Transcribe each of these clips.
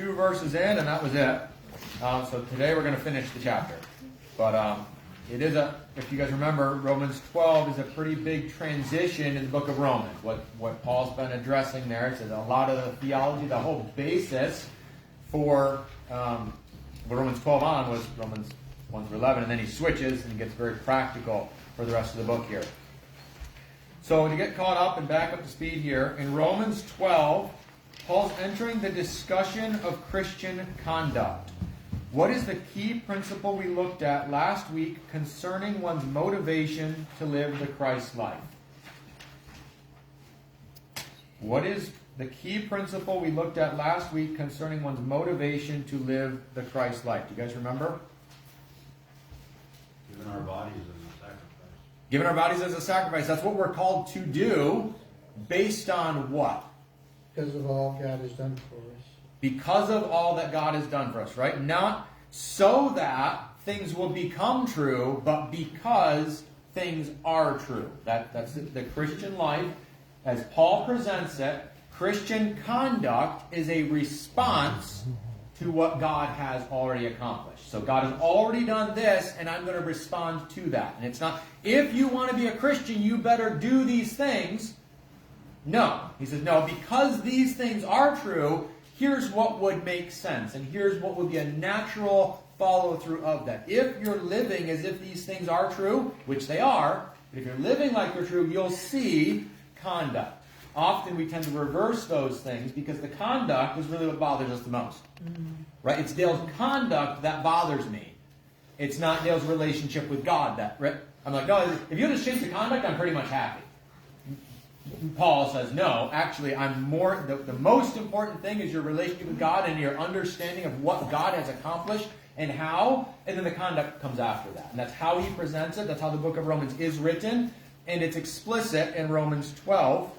2 verses in, and that was it. So today we're going to finish the chapter. But it is if you guys remember, Romans 12 is a pretty big transition in the book of Romans. What Paul's been addressing there, it's a lot of the theology, the whole basis for what Romans 12 on was Romans 1 through 11, and then he switches and he gets very practical for the rest of the book here. So to get caught up and back up to speed here, in Romans 12, Paul's entering the discussion of Christian conduct. What is the key principle we looked at last week concerning one's motivation to live the Christ life? What is the key principle we looked at last week concerning one's motivation to live the Christ life? Do you guys remember? Giving our bodies as a sacrifice. Giving our bodies as a sacrifice. That's what we're called to do based on what? Because of all God has done for us. Because of all that God has done for us, right? Not so that things will become true, but because things are true. That's the Christian life. As Paul presents it, Christian conduct is a response to what God has already accomplished. So God has already done this, and I'm going to respond to that. And it's not, if you want to be a Christian, you better do these things. No. He says, no, because these things are true, here's what would make sense. And here's what would be a natural follow-through of that. If you're living as if these things are true, which they are, but if you're living like they're true, you'll see conduct. Often we tend to reverse those things because the conduct is really what bothers us the most. Right? It's Dale's conduct that bothers me. It's not Dale's relationship with God that... Right? I'm like, no, if you just change the conduct, I'm pretty much happy. Paul says, no, actually, I'm more. The most important thing is your relationship with God and your understanding of what God has accomplished and how, and then the conduct comes after that. And that's how he presents it. That's how the book of Romans is written, and it's explicit in Romans 12.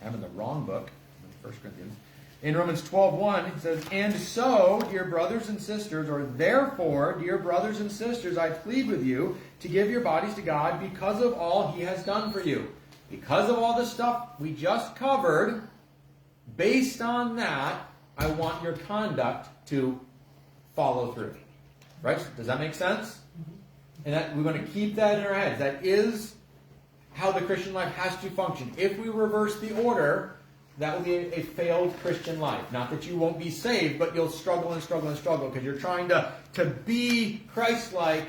I'm in the wrong book, 1 Corinthians. In Romans 12:1, it says, and so, dear brothers and sisters, or therefore, dear brothers and sisters, I plead with you to give your bodies to God because of all he has done for you. Because of all the stuff we just covered, based on that, I want your conduct to follow through. Right? Does that make sense? And that we're going to keep that in our heads. That is how the Christian life has to function. If we reverse the order, that will be a failed Christian life. Not that you won't be saved, but you'll struggle and struggle and struggle because you're trying to be Christ-like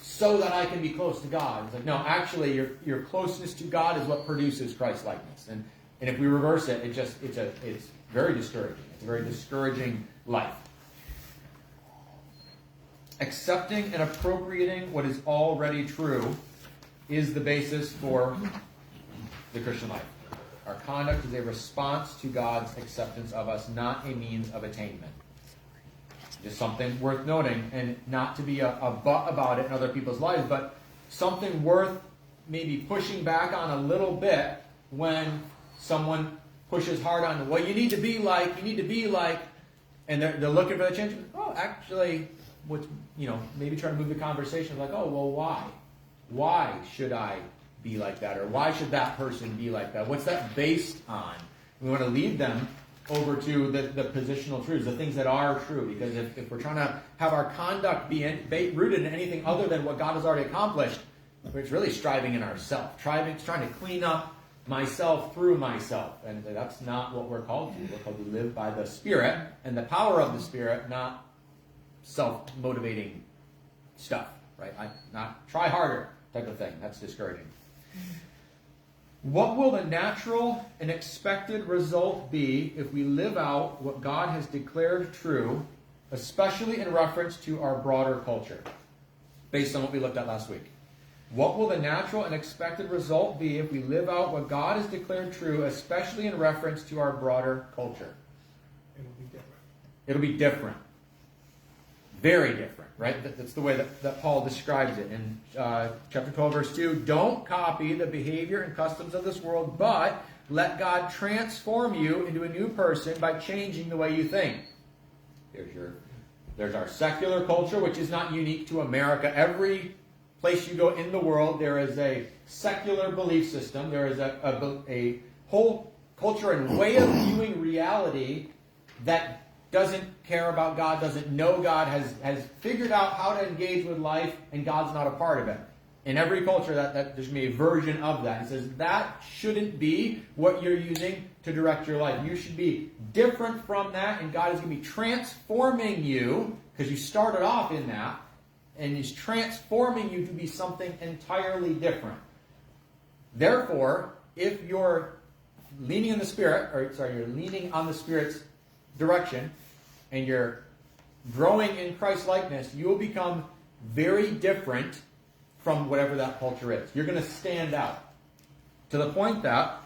so that I can be close to God. It's like, no, actually, your closeness to God is what produces Christ-likeness. And if we reverse it, it's very discouraging. It's a very discouraging life. Accepting and appropriating what is already true is the basis for the Christian life. Our conduct is a response to God's acceptance of us, not a means of attainment. Just something worth noting, and not to be a butt about it in other people's lives, but something worth maybe pushing back on a little bit when someone pushes hard on them. Well, you need to be like, and they're looking for the change. Oh, actually, maybe try to move the conversation like, oh, well, why? Why should I be like that? Or why should that person be like that? What's that based on? We want to lead them over to the positional truths, the things that are true. Because if we're trying to have our conduct be rooted in anything other than what God has already accomplished, it's really striving in ourselves, trying to clean up myself through myself. And that's not what we're called to. We're called to live by the Spirit and the power of the Spirit, not self-motivating stuff. Right? Not try harder type of thing. That's discouraging. What will the natural and expected result be if we live out what God has declared true, especially in reference to our broader culture, based on what we looked at last week? What will the natural and expected result be if we live out what God has declared true, especially in reference to our broader culture? It'll be different. It'll be different. Very different, right? That's the way that Paul describes it in chapter 12, verse 2. Don't copy the behavior and customs of this world, but let God transform you into a new person by changing the way you think. There's our secular culture, which is not unique to America. Every place you go in the world, there is a secular belief system. There is a whole culture and way of viewing reality that doesn't care about God, doesn't know God, has figured out how to engage with life, and God's not a part of it. In every culture, that there's going to be a version of that. He says that shouldn't be what you're using to direct your life. You should be different from that, and God is going to be transforming you, because you started off in that, and He's transforming you to be something entirely different. Therefore, if you're leaning on the Spirit's direction, and you're growing in Christ-likeness, you will become very different from whatever that culture is. You're going to stand out to the point that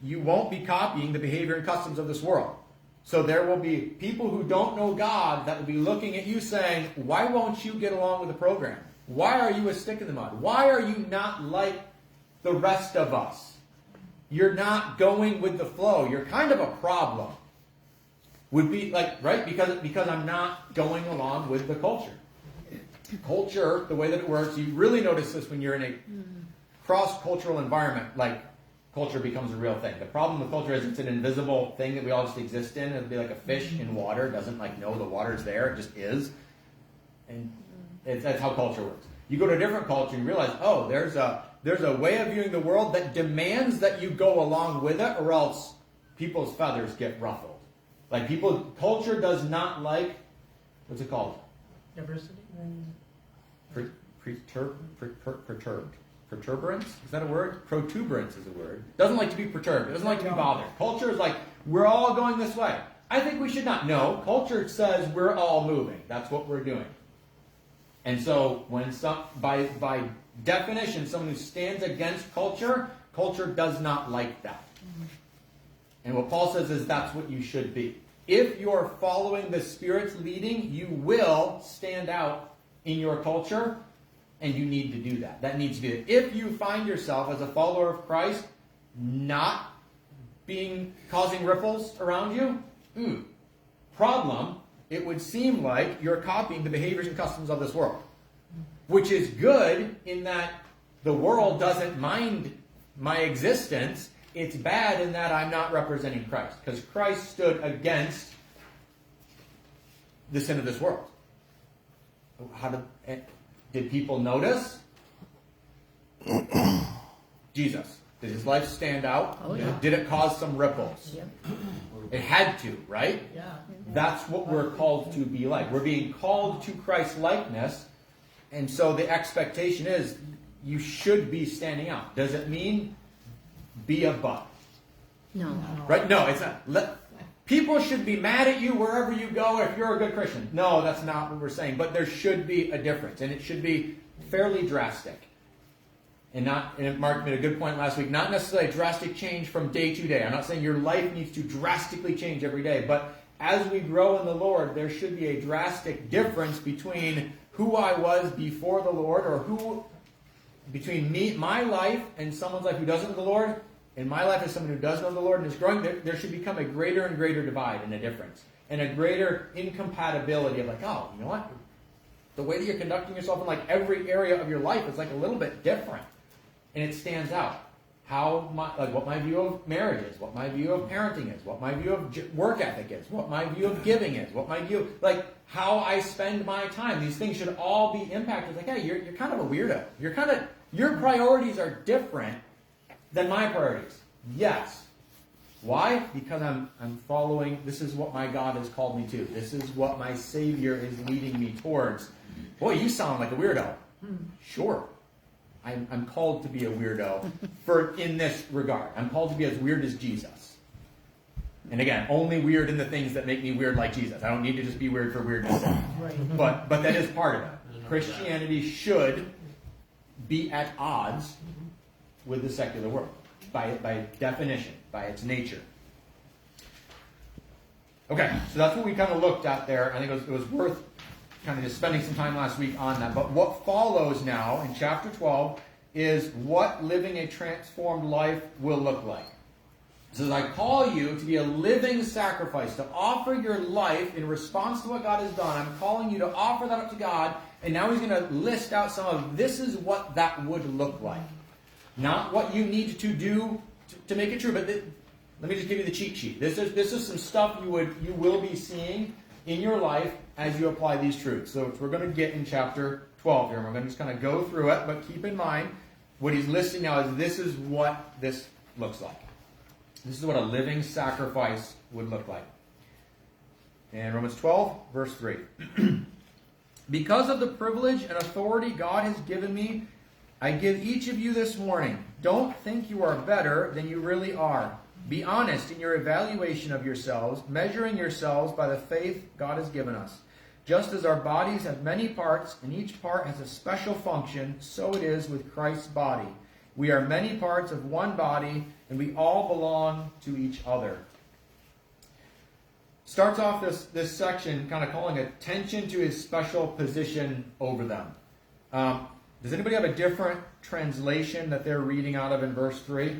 you won't be copying the behavior and customs of this world. So there will be people who don't know God that will be looking at you saying, why won't you get along with the program? Why are you a stick in the mud? Why are you not like the rest of us? You're not going with the flow. You're kind of a problem. Would be like, right? Because I'm not going along with the culture. Culture, the way that it works, you really notice this when you're in a cross-cultural environment, like culture becomes a real thing. The problem with culture is it's an invisible thing that we all just exist in. It'll be like a fish in water. It doesn't know the water's there. It just is. And that's how culture works. You go to a different culture and you realize, oh, there's a way of viewing the world that demands that you go along with it, or else people's feathers get ruffled. Culture does not like, what's it called? Diversity? Perturbed. Protuberance? Is that a word? Protuberance is a word. Doesn't like to be perturbed. It doesn't like to be bothered. Culture is like, we're all going this way. I think we should not. No, culture says we're all moving. That's what we're doing. And so, by definition, someone who stands against culture does not like that. And what Paul says is that's what you should be. If you're following the Spirit's leading, you will stand out in your culture, and you need to do that. That needs to be it. If you find yourself as a follower of Christ not causing ripples around you, problem. It would seem like you're copying the behaviors and customs of this world, which is good in that the world doesn't mind my existence. It's bad in that I'm not representing Christ, because Christ stood against the sin of this world. Did people notice? Jesus. Did his life stand out? Oh, yeah. Did it cause some ripples? Yep. It had to, right? Yeah. That's what we're called to be like. We're being called to Christ-likeness, and so the expectation is you should be standing out. Does it mean be a butt? No. Right? No, it's not. People should be mad at you wherever you go if you're a good Christian. No, that's not what we're saying. But there should be a difference, and it should be fairly drastic. And Mark made a good point last week, not necessarily a drastic change from day to day. I'm not saying your life needs to drastically change every day, but as we grow in the Lord, there should be a drastic difference between who I was before the Lord, or between my life and someone's life who doesn't know the Lord, and my life as someone who does know the Lord and is growing. There should become a greater and greater divide and a difference, and a greater incompatibility of oh, you know what? The way that you're conducting yourself in every area of your life is a little bit different. And it stands out. What my view of marriage is, what my view of parenting is, what my view of work ethic is, what my view of giving is, what my view how I spend my time. These things should all be impacted. Hey, you're kind of a weirdo. Your priorities are different than my priorities. Yes. Why? Because I'm following. This is what my God has called me to. This is what my Savior is leading me towards. Boy, you sound like a weirdo. Sure. I'm called to be a weirdo in this regard. I'm called to be as weird as Jesus. And again, only weird in the things that make me weird like Jesus. I don't need to just be weird for weirdness sake. Right. But that is part of it. Christianity should be at odds with the secular world by definition, by its nature. Okay, so that's what we kind of looked at there. I think it was worth kind of just spending some time last week on that. But what follows now in chapter 12 is what living a transformed life will look like. It says, I call you to be a living sacrifice, to offer your life in response to what God has done. I'm calling you to offer that up to God. And now he's going to list out some of this is what that would look like. Not what you need to do to make it true, but let me just give you the cheat sheet. This is some stuff you will be seeing in your life as you apply these truths. So we're going to get in chapter 12 here. We're going to just kind of go through it, but keep in mind what he's listing now is this is what this looks like. This is what a living sacrifice would look like. And Romans 12, verse 3. Because of the privilege and authority God has given me, I give each of you this warning. Don't think you are better than you really are. Be honest in your evaluation of yourselves, measuring yourselves by the faith God has given us. Just as our bodies have many parts, and each part has a special function, so it is with Christ's body. We are many parts of one body, and we all belong to each other. Starts off this section kind of calling attention to his special position over them. Does anybody have a different translation that they're reading out of in verse 3? Yeah.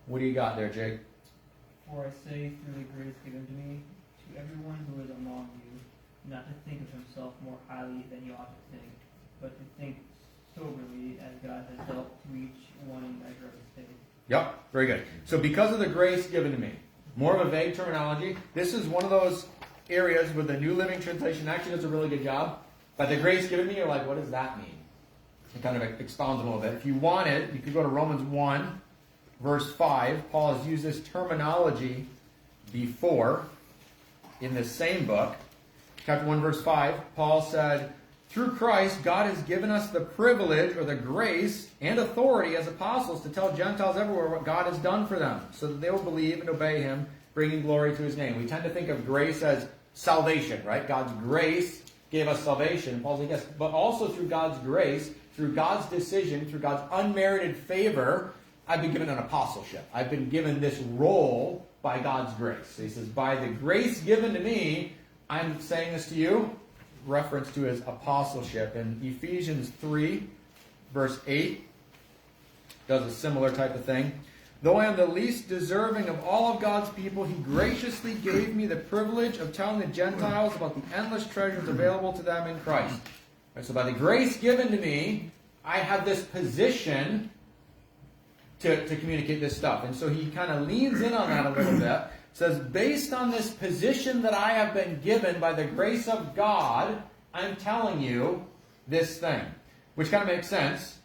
What do you got there, Jake? For I say, through the grace given to me, to everyone who is among you, not to think of himself more highly than you ought to think, but to think soberly as God has dealt to each one in measure of his faith. Yep, very good. So because of the grace given to me, more of a vague terminology. This is one of those areas where the New Living Translation actually does a really good job. But the grace given me, you're like, what does that mean? It kind of expounds a little bit. If you wanted, you could go to Romans 1, verse 5. Paul has used this terminology before in the same book. Chapter 1, verse 5, Paul said, through Christ, God has given us the privilege or the grace and authority as apostles to tell Gentiles everywhere what God has done for them, so that they will believe and obey him, bringing glory to his name. We tend to think of grace as salvation, right? God's grace gave us salvation. Paul's like, yes, but also through God's grace, through God's decision, through God's unmerited favor, I've been given an apostleship. I've been given this role by God's grace. So he says, by the grace given to me, I'm saying this to you. Reference to his apostleship. In Ephesians 3, verse 8, does a similar type of thing. Though I am the least deserving of all of God's people, he graciously gave me the privilege of telling the Gentiles about the endless treasures available to them in Christ. Right, so by the grace given to me, I have this position to communicate this stuff. And so he kind of leans in on that a little bit. Says, based on this position that I have been given by the grace of God, I'm telling you this thing. Which kind of makes sense,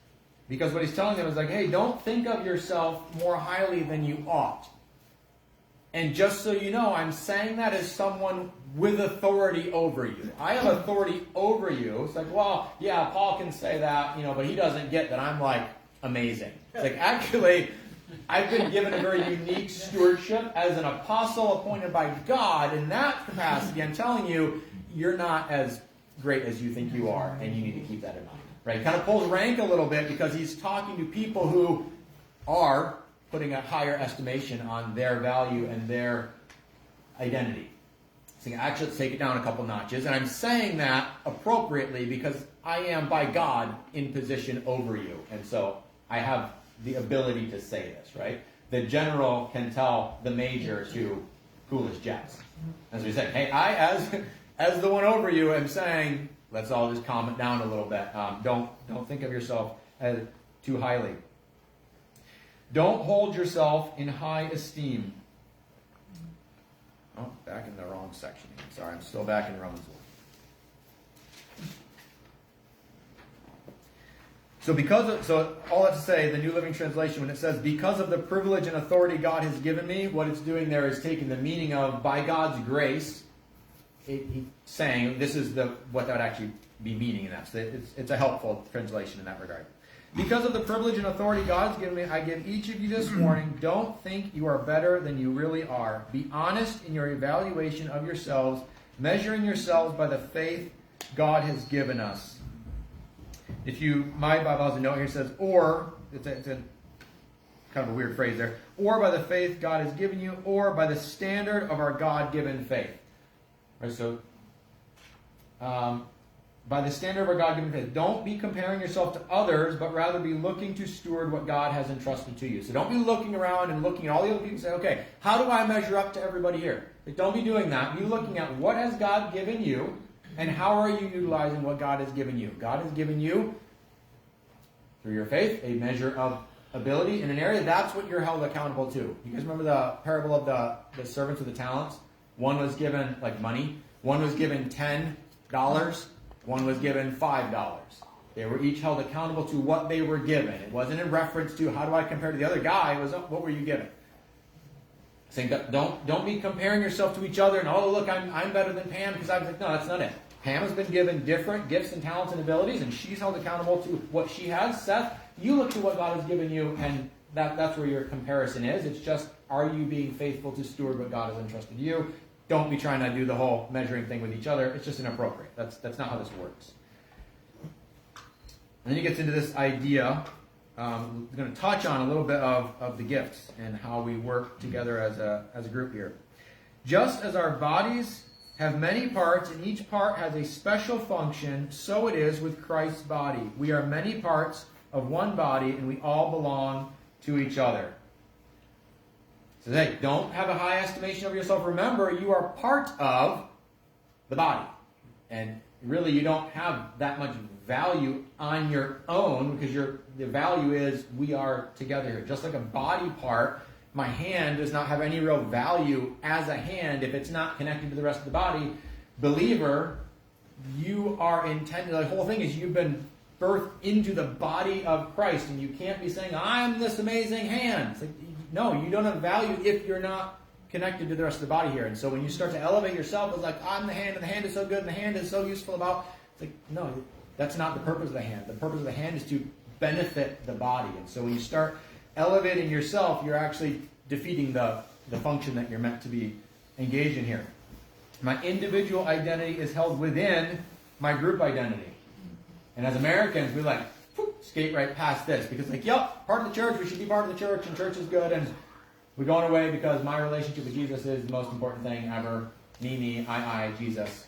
because what he's telling them is like, hey, don't think of yourself more highly than you ought. And just so you know, I'm saying that as someone with authority over you. I have authority over you. It's like, well, yeah, Paul can say that, but he doesn't get that I'm like amazing. It's like, actually, I've been given a very unique stewardship as an apostle appointed by God. In that capacity, I'm telling you, you're not as great as you think you are, and you need to keep that in mind. Right? Kind of pulls rank a little bit because he's talking to people who are putting a higher estimation on their value and their identity. So actually, let's take it down a couple notches. And I'm saying that appropriately because I am, by God, in position over you. And so I have the ability to say this, right? The general can tell the major to cool his jets. As we say, hey, I, as the one over you, am saying, let's all just calm it down a little bit. Don't think of yourself as too highly. Don't hold yourself in high esteem. Oh, back in the wrong section. Sorry, I'm still back in Romans 1. So all that to say, the New Living Translation, when it says, because of the privilege and authority God has given me, what it's doing there is taking the meaning of, by God's grace, he's saying, this is what that would actually be meaning in that. So it's a helpful translation in that regard. Because of the privilege and authority God has given me, I give each of you this warning. Don't think you are better than you really are. Be honest in your evaluation of yourselves, measuring yourselves by the faith God has given us. My Bible has a note here that says, or, it's a kind of a weird phrase there, or by the faith God has given you, or by the standard of our God-given faith. Right, so, by the standard of our God-given faith. Don't be comparing yourself to others, but rather be looking to steward what God has entrusted to you. So don't be looking around and looking at all the other people and say, okay, how do I measure up to everybody here? Like, don't be doing that. Be looking at what has God given you, and how are you utilizing what God has given you? God has given you, through your faith, a measure of ability in an area. That's what you're held accountable to. You guys remember the parable of the servants with the talents? One was given, like money, one was given $10, one was given $5. They were each held accountable to what they were given. It wasn't in reference to how do I compare to the other guy. It was, what were you given? Saying that don't be comparing yourself to each other and, oh, look, I'm better than Pam because I was like, no, that's not it. Pam has been given different gifts and talents and abilities, and she's held accountable to what she has. Seth, you look to what God has given you, and that's where your comparison is. It's just, are you being faithful to steward what God has entrusted you? Don't be trying to do the whole measuring thing with each other. It's just inappropriate. That's not how this works. And then he gets into this idea. We're going to touch on a little bit of the gifts and how we work together as a group here. Just as our bodies have many parts and each part has a special function, so it is with Christ's body. We are many parts of one body and we all belong to each other. So hey, don't have a high estimation of yourself. Remember, you are part of the body. And really, you don't have that much value on your own because the value is we are together here. Just like a body part, my hand does not have any real value as a hand if it's not connected to the rest of the body. Believer, you are intended, the whole thing is you've been birthed into the body of Christ, and you can't be saying, I'm this amazing hand. It's like, no, you don't have value if you're not connected to the rest of the body here. And so when you start to elevate yourself, it's like, I'm the hand, and the hand is so good, and the hand is so useful about, it's like, no, that's not the purpose of the hand. The purpose of the hand is to benefit the body. And so when you start elevating yourself, you're actually defeating the function that you're meant to be engaged in here. My individual identity is held within my group identity. And as Americans, we skate right past this because part of the church, we should be part of the church, and church is good, and we're going away because my relationship with Jesus is the most important thing ever. Me, I, Jesus.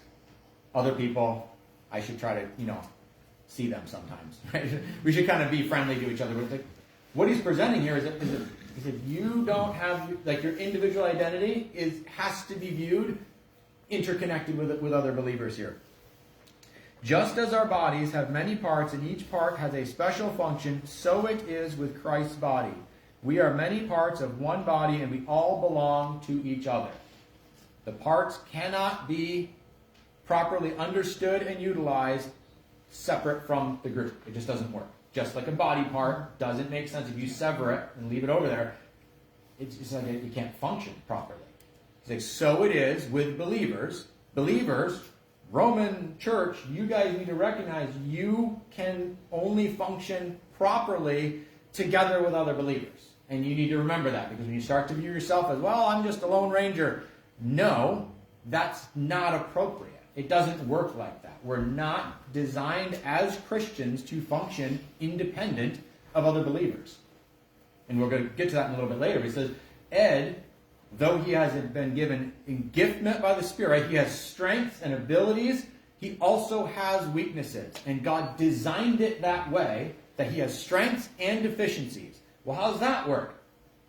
Other people, I should try to, see them sometimes. Right? We should kind of be friendly to each other. But what he's presenting here is that you don't have, your individual identity has to be viewed interconnected with other believers here. Just as our bodies have many parts and each part has a special function, so it is with Christ's body. We are many parts of one body and we all belong to each other. The parts cannot be properly understood and utilized separate from the group. It just doesn't work. Just like a body part doesn't make sense. If you sever it and leave it over there, it's like you can't function properly. It's like, so it is with believers. Believers, Roman church, you guys need to recognize you can only function properly together with other believers. And you need to remember that, because when you start to view yourself as, well, I'm just a lone ranger. No, that's not appropriate. It doesn't work like that. We're not designed as Christians to function independent of other believers. And we're going to get to that in a little bit later. He says, Ed, though he has been given engiftment by the Spirit, he has strengths and abilities, he also has weaknesses. And God designed it that way, that he has strengths and deficiencies. Well, how does that work?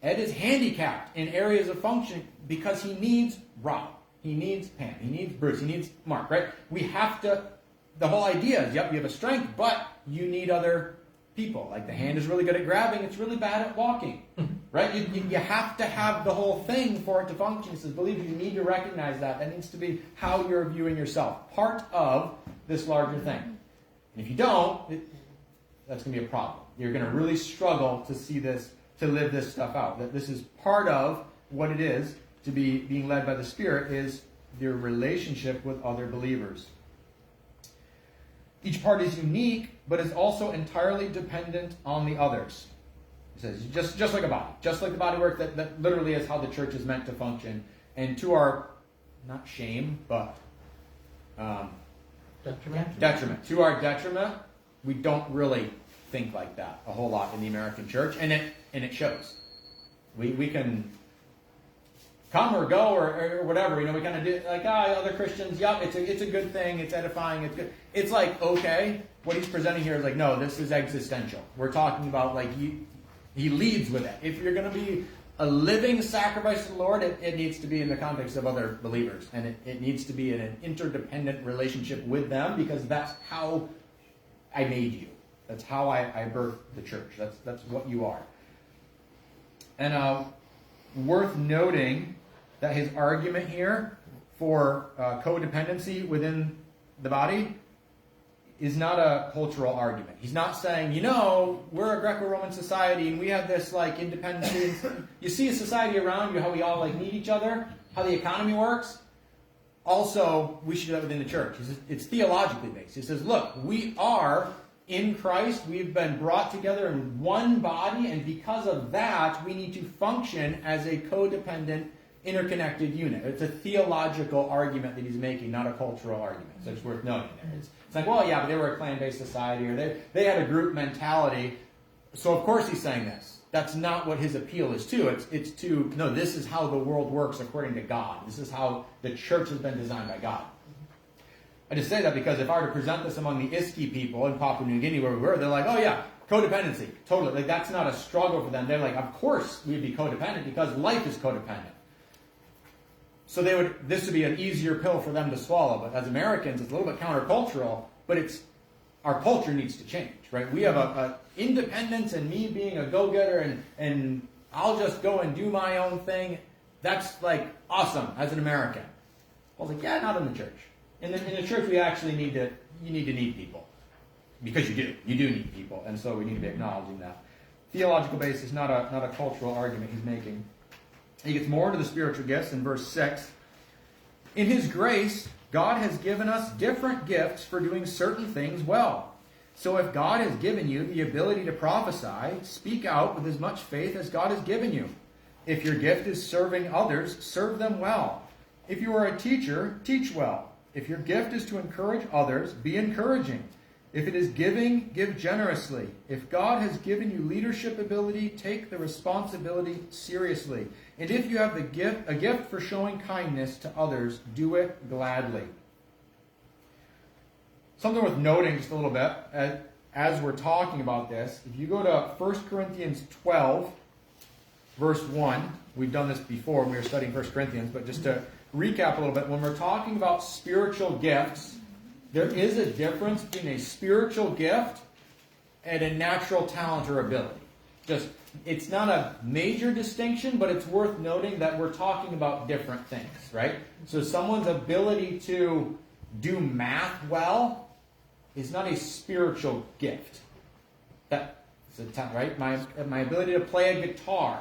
Ed is handicapped in areas of function because he needs Rob. He needs Pam. He needs Bruce. He needs Mark, right? We have to, the whole idea is, yep, you have a strength, but you need other people. Like the hand is really good at grabbing, it's really bad at walking, right? You have to have the whole thing for it to function. He says, believe you need to recognize that. That needs to be how you're viewing yourself. Part of this larger thing. And if you don't, that's going to be a problem. You're going to really struggle to see this, to live this stuff out. That this is part of what it is to be being led by the Spirit, is your relationship with other believers. Each part is unique, but is also entirely dependent on the others. He says, just like a body. Just like the body work, that literally is how the church is meant to function. And to our, not shame, but detriment. To our detriment, we don't really think like that a whole lot in the American church, and it shows. We can come or go or whatever, we kind of do like other Christians. Yep, it's a good thing. It's edifying. It's good. It's like, okay, what he's presenting here is like, no, this is existential. We're talking about like he leads with it. If you're going to be a living sacrifice to the Lord, it needs to be in the context of other believers, and it needs to be in an interdependent relationship with them, because that's how I made you. That's how I birthed the church. That's what you are. And worth noting that his argument here, for codependency within the body is not a cultural argument. He's not saying, we're a Greco-Roman society and we have this like independency. You see a society around you, how we all like need each other, how the economy works. Also, we should do that within the church. It's theologically based. He says, look, we are in Christ. We've been brought together in one body, and because of that, we need to function as a codependent, interconnected unit. It's a theological argument that he's making, not a cultural argument. So it's worth noting there. It's like, well, yeah, but they were a clan-based society, or they had a group mentality. So of course he's saying this. That's not what his appeal is to. It's to, no, this is how the world works according to God. This is how the church has been designed by God. I just say that because if I were to present this among the Iski people in Papua New Guinea where we were, they're like, oh yeah, codependency, totally. Like that's not a struggle for them. They're like, of course we'd be codependent because life is codependent. So this would be an easier pill for them to swallow. But as Americans, it's a little bit countercultural, but our culture needs to change, right? We have a independence and me being a go-getter and I'll just go and do my own thing. That's like awesome as an American. I was like, yeah, not in the church. In the church, we actually need people. Because you do. You do need people. And so we need to be acknowledging that. Theological basis, not a cultural argument he's making. He gets more into the spiritual gifts in verse 6. In his grace, God has given us different gifts for doing certain things well. So if God has given you the ability to prophesy, speak out with as much faith as God has given you. If your gift is serving others, serve them well. If you are a teacher, teach well. If your gift is to encourage others, be encouraging. If it is giving, give generously. If God has given you leadership ability, take the responsibility seriously. And if you have a gift for showing kindness to others, do it gladly. Something worth noting just a little bit as we're talking about this. If you go to 1 Corinthians 12, verse 1, we've done this before when we were studying 1 Corinthians, but just to recap a little bit, when we're talking about spiritual gifts, there is a difference between a spiritual gift and a natural talent or ability. It's not a major distinction, but it's worth noting that we're talking about different things, right? So someone's ability to do math well is not a spiritual gift. That's a talent, right? My ability to play a guitar,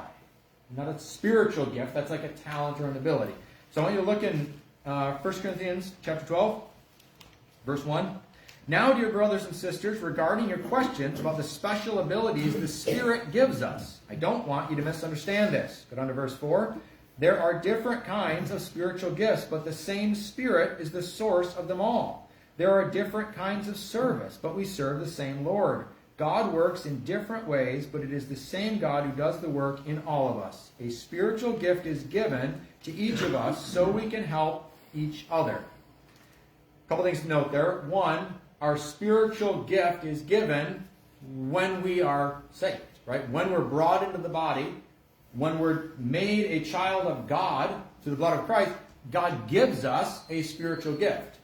not a spiritual gift. That's like a talent or an ability. So I want you to look in 1 Corinthians chapter 12, verse 1. Now, dear brothers and sisters, regarding your questions about the special abilities the Spirit gives us, I don't want you to misunderstand this. Go down to verse 4. There are different kinds of spiritual gifts, but the same Spirit is the source of them all. There are different kinds of service, but we serve the same Lord. God works in different ways, but it is the same God who does the work in all of us. A spiritual gift is given to each of us so we can help each other. A couple things to note there. One, our spiritual gift is given when we are saved, right? When we're brought into the body, when we're made a child of God through the blood of Christ, God gives us a spiritual gift.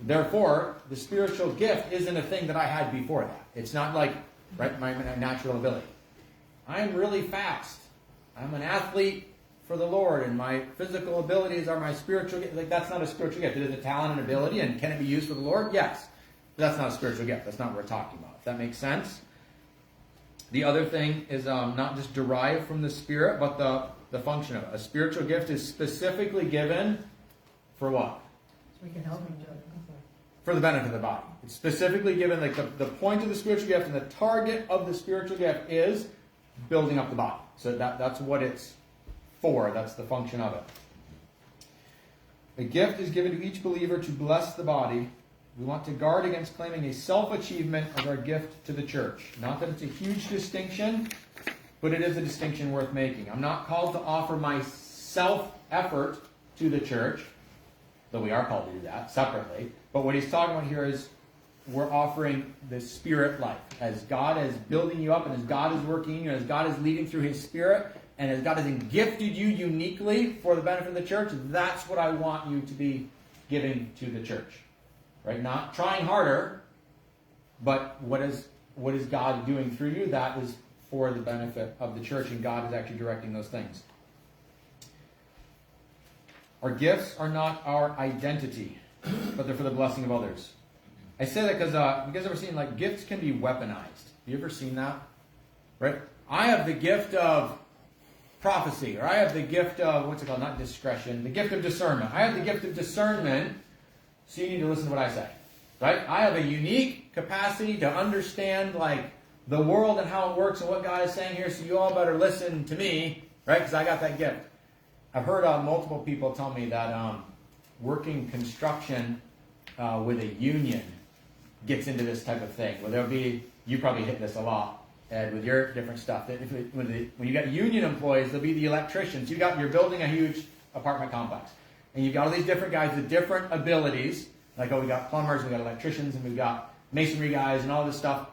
Therefore, the spiritual gift isn't a thing that I had before that. It's not like, right, my natural ability. I'm really fast. I'm an athlete for the Lord, and my physical abilities are my spiritual gift. Like, that's not a spiritual gift. It is a talent and ability, and can it be used for the Lord? Yes. But that's not a spiritual gift. That's not what we're talking about. If that makes sense? The other thing is not just derived from the Spirit, but the function of it. A spiritual gift is specifically given for what? So we can help each other. For the benefit of the body. It's specifically given, like the point of the spiritual gift and the target of the spiritual gift is building up the body. So that's what it's for. That's the function of it. A gift is given to each believer to bless the body. We want to guard against claiming a self-achievement as our gift to the church. Not that it's a huge distinction, but it is a distinction worth making. I'm not called to offer my self-effort to the church, though we are called to do that separately. But what he's talking about here is we're offering the Spirit life. As God is building you up and as God is working in you, as God is leading through His Spirit, and as God has gifted you uniquely for the benefit of the church, that's what I want you to be giving to the church. Right? Not trying harder, but what is God doing through you? That is for the benefit of the church, and God is actually directing those things. Our gifts are not our identity, but they're for the blessing of others. I say that because you guys ever seen, like, gifts can be weaponized? Have you ever seen that? Right? I have the gift of prophecy, or I have the gift of, what's it called? Not discretion, the gift of discernment. I have the gift of discernment, so you need to listen to what I say. Right? I have a unique capacity to understand, like, the world and how it works and what God is saying here, so you all better listen to me, right? Because I got that gift. I've heard multiple people tell me that working construction with a union gets into this type of thing. Where there'll be, you probably hit this a lot, Ed, with your different stuff. When you got union employees, there'll be the electricians. You're building a huge apartment complex. And you've got all these different guys with different abilities. Like, we got plumbers, we got electricians, and we've got masonry guys and all this stuff.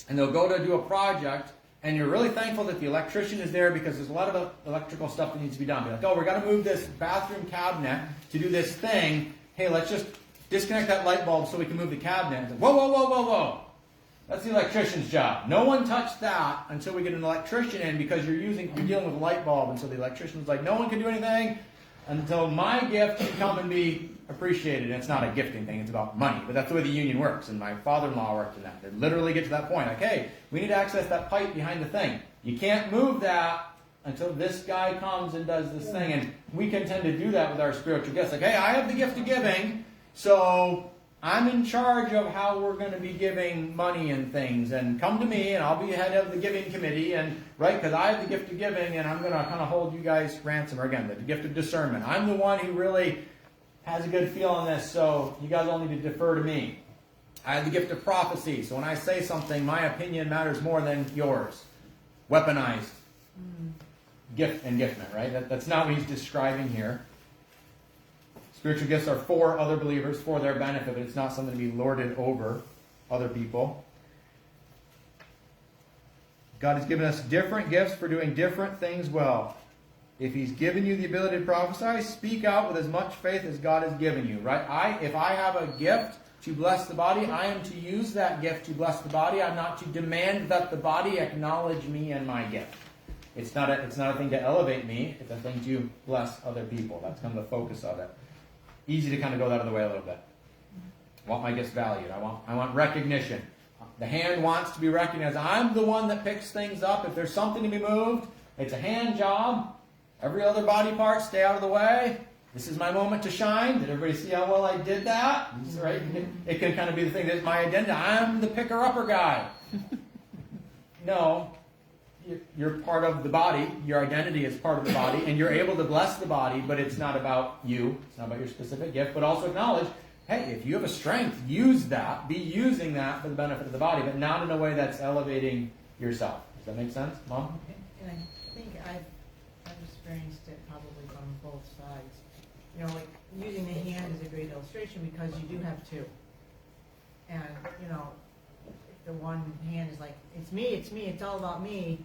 And they'll go to do a project, and you're really thankful that the electrician is there because there's a lot of electrical stuff that needs to be done. Be like, we're going to move this bathroom cabinet to do this thing. Hey, let's just disconnect that light bulb so we can move the cabinet. It's like, whoa. That's the electrician's job. No one touched that until we get an electrician in, because you're dealing with a light bulb. And so the electrician's like, no one can do anything until my gift can come and be appreciated. And it's not a gifting thing, it's about money. But that's the way the union works. And my father-in-law worked in that. They literally get to that point. Like, hey, we need to access that pipe behind the thing. You can't move that until this guy comes and does this thing. And we can tend to do that with our spiritual gifts. Like, hey, I have the gift of giving, so I'm in charge of how we're going to be giving money and things. And come to me, and I'll be head of the giving committee. And right, because I have the gift of giving, and I'm going to kind of hold you guys ransom. Or again, the gift of discernment. I'm the one who really has a good feel on this, so you guys all need to defer to me. I have the gift of prophecy, so when I say something, my opinion matters more than yours. Weaponized gift and giftment, right? That's not what he's describing here. Spiritual gifts are for other believers, for their benefit, but it's not something to be lorded over other people. God has given us different gifts for doing different things well. If he's given you the ability to prophesy, speak out with as much faith as God has given you, right? If I have a gift to bless the body, I am to use that gift to bless the body. I'm not to demand that the body acknowledge me and my gift. It's not a thing to elevate me. It's a thing to bless other people. That's kind of the focus of it. Easy to kind of go that other way a little bit. I want my gifts valued. I want recognition. The hand wants to be recognized. I'm the one that picks things up. If there's something to be moved, it's a hand job. Every other body part, stay out of the way. This is my moment to shine. Did everybody see how well I did that? Right? It can kind of be the thing. That's my agenda. I'm the picker-upper guy. No. You're part of the body. Your identity is part of the body. And you're able to bless the body, but it's not about you. It's not about your specific gift. But also acknowledge, hey, if you have a strength, use that. Be using that for the benefit of the body, but not in a way that's elevating yourself. Does that make sense, Mom? And I think I've experienced it probably on both sides. You know, like using the hand is a great illustration because you do have two. And, you know, if the one hand is like, it's me, it's all about me,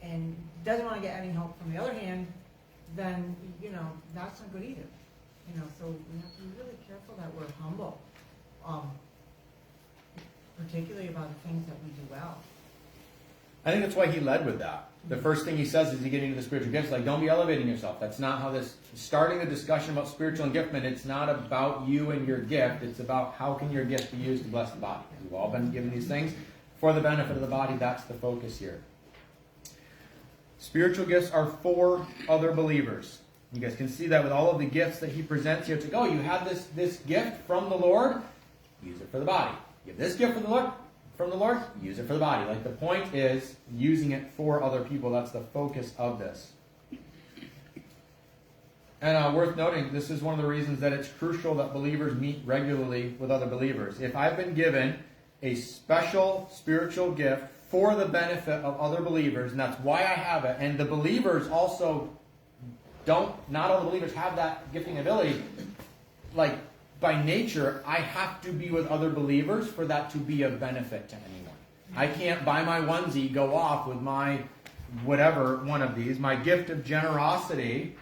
and doesn't want to get any help from the other hand, then, you know, that's not good either. You know, so we have to be really careful that we're humble, particularly about the things that we do well. I think that's why he led with that. The first thing he says is you get into the spiritual gifts, like, don't be elevating yourself. That's not how this, starting the discussion about spiritual and giftment, it's not about you and your gift. It's about how can your gift be used to bless the body. We've all been given these things for the benefit of the body. That's the focus here. Spiritual gifts are for other believers. You guys can see that with all of the gifts that he presents here. It's like, oh, you have this gift from the Lord, use it for the body. You have this gift from the Lord, use it for the body. Like, the point is using it for other people. That's the focus of this. And worth noting, this is one of the reasons that it's crucial that believers meet regularly with other believers. If I've been given a special spiritual gift for the benefit of other believers, and that's why I have it, and the believers also not all the believers have that gifting ability, like, by nature, I have to be with other believers for that to be of benefit to anyone. I can't, by my onesie, go off with my whatever one of these, my gift of generosity,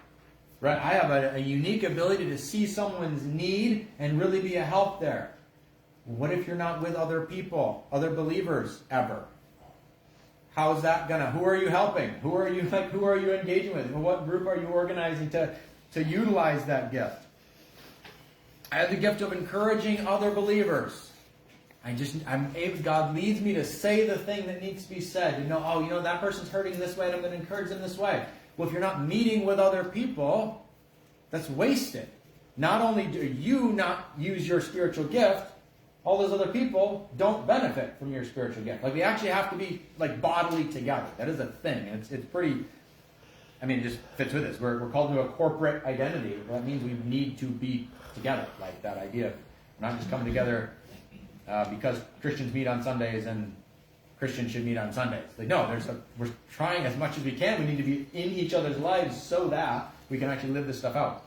right? I have a unique ability to see someone's need and really be a help there. What if you're not with other people, other believers, ever? How's that gonna? Who are you helping? Who are you engaging with? What group are you organizing to to utilize that gift. I have the gift of encouraging other believers. God leads me to say the thing that needs to be said. That person's hurting this way and I'm going to encourage them this way. Well, if you're not meeting with other people, that's wasted. Not only do you not use your spiritual gift, all those other people don't benefit from your spiritual gift. Like, we actually have to be like bodily together. That is a thing. It's pretty, it just fits with this. We're called to a corporate identity. That means we need to be together. Like that idea of not just coming together because Christians meet on Sundays and Christians should meet on Sundays. Like, no, we're trying as much as we can. We need to be in each other's lives so that we can actually live this stuff out.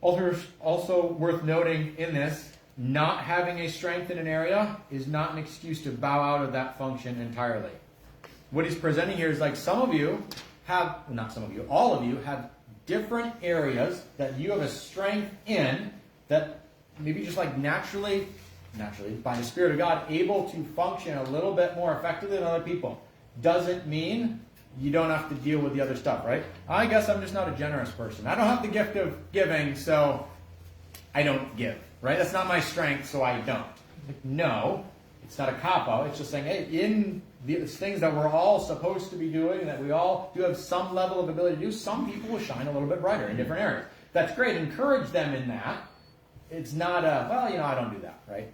Also worth noting in this, not having a strength in an area is not an excuse to bow out of that function entirely. What he's presenting here is like all of you have different areas that you have a strength in that maybe just like naturally, by the Spirit of God, able to function a little bit more effectively than other people. Doesn't mean you don't have to deal with the other stuff, right? I guess I'm just not a generous person. I don't have the gift of giving, so I don't give, right? That's not my strength, so I don't. No, it's not a cop-out. It's just saying, hey, in these things that we're all supposed to be doing, that we all do have some level of ability to do, some people will shine a little bit brighter in different areas. That's great. Encourage them in that. It's not I don't do that, right?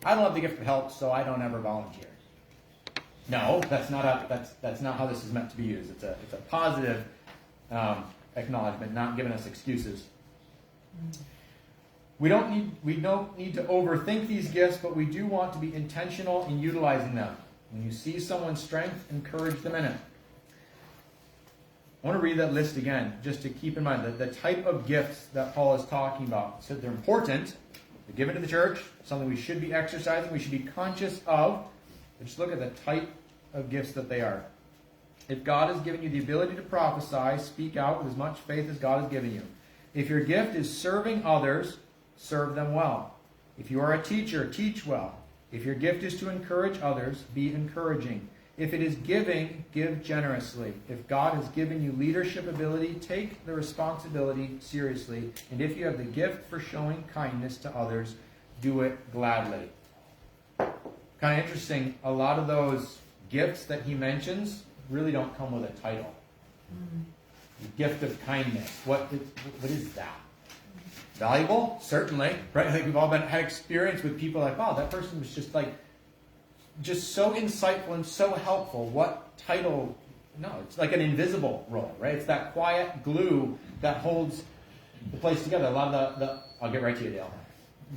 I don't have the gift of help, so I don't ever volunteer. No, that's not how this is meant to be used. It's a positive acknowledgement, not giving us excuses. We don't need to overthink these gifts, but we do want to be intentional in utilizing them. When you see someone's strength, encourage them in it. I want to read that list again, just to keep in mind that the type of gifts that Paul is talking about. He said they're important, they're given to the church, something we should be exercising, we should be conscious of. But just look at the type of gifts that they are. If God has given you the ability to prophesy, speak out with as much faith as God has given you. If your gift is serving others, serve them well. If you are a teacher, teach well. If your gift is to encourage others, be encouraging. If it is giving, give generously. If God has given you leadership ability, take the responsibility seriously. And if you have the gift for showing kindness to others, do it gladly. Kind of interesting, a lot of those gifts that he mentions really don't come with a title. The gift of kindness. What is that? Valuable? Certainly. Right? I think we've all had experience with people like, wow, that person was just so insightful and so helpful. What title? No, it's like an invisible role, right? It's that quiet glue that holds the place together. A lot of the I'll get right to you,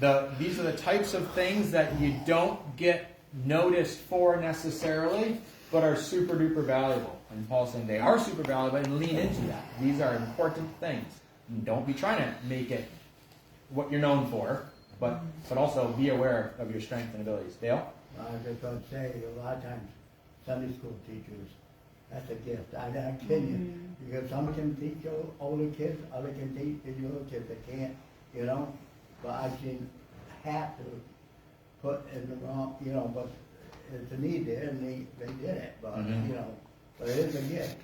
Dale. These are the types of things that you don't get noticed for necessarily, but are super duper valuable. And Paul's saying they are super valuable, and lean into that. These are important things. And don't be trying to make it what you're known for, but also be aware of your strengths and abilities. Dale? I was just going to say, a lot of times, Sunday school teachers, that's a gift. I'm not kidding you. Because some can teach older kids, others can teach the little kids that can't, But I've seen have to put in the wrong, but it's a need there, and they did it. But, but it is a gift.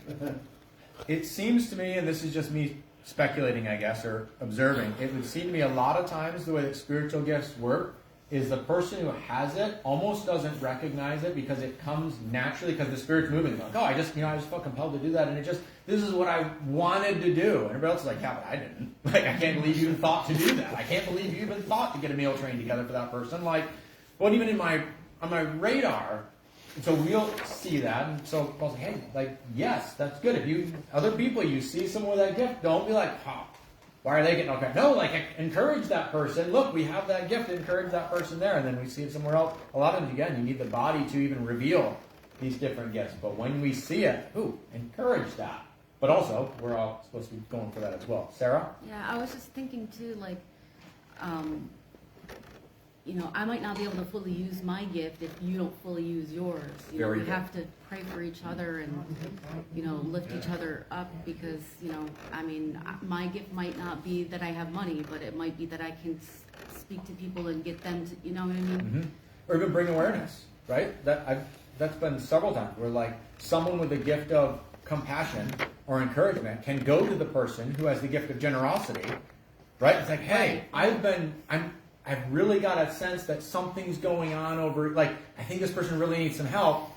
It seems to me, and this is just me speculating, I guess, or observing, it would seem to me a lot of times the way that spiritual gifts work is the person who has it almost doesn't recognize it because it comes naturally because the Spirit's moving. Like, I just felt compelled to do that, and this is what I wanted to do. And everybody else is like, yeah, but I didn't. Like, I can't believe you even thought to do that. I can't believe you even thought to get a meal train together for that person. Like, wasn't even on my radar. And so we'll see that. And so Paul's like, hey, yes, that's good. If other people, you see someone with that gift, don't be like, why are they getting all credit? No, encourage that person. Look, we have that gift. Encourage that person there. And then we see it somewhere else. A lot of times, again, you need the body to even reveal these different gifts. But when we see it, encourage that. But also, we're all supposed to be going for that as well. Sarah? Yeah, I was just thinking too, I might not be able to fully use my gift if you don't fully use yours. We have to pray for each other and, lift each other up because, my gift might not be that I have money, but it might be that I can speak to people and get them to, you know what I mean? Mm-hmm. Or even bring awareness, right? That's been several times where someone with the gift of compassion or encouragement can go to the person who has the gift of generosity, right? It's like, hey, I've really got a sense that something's going on over, like, I think this person really needs some help.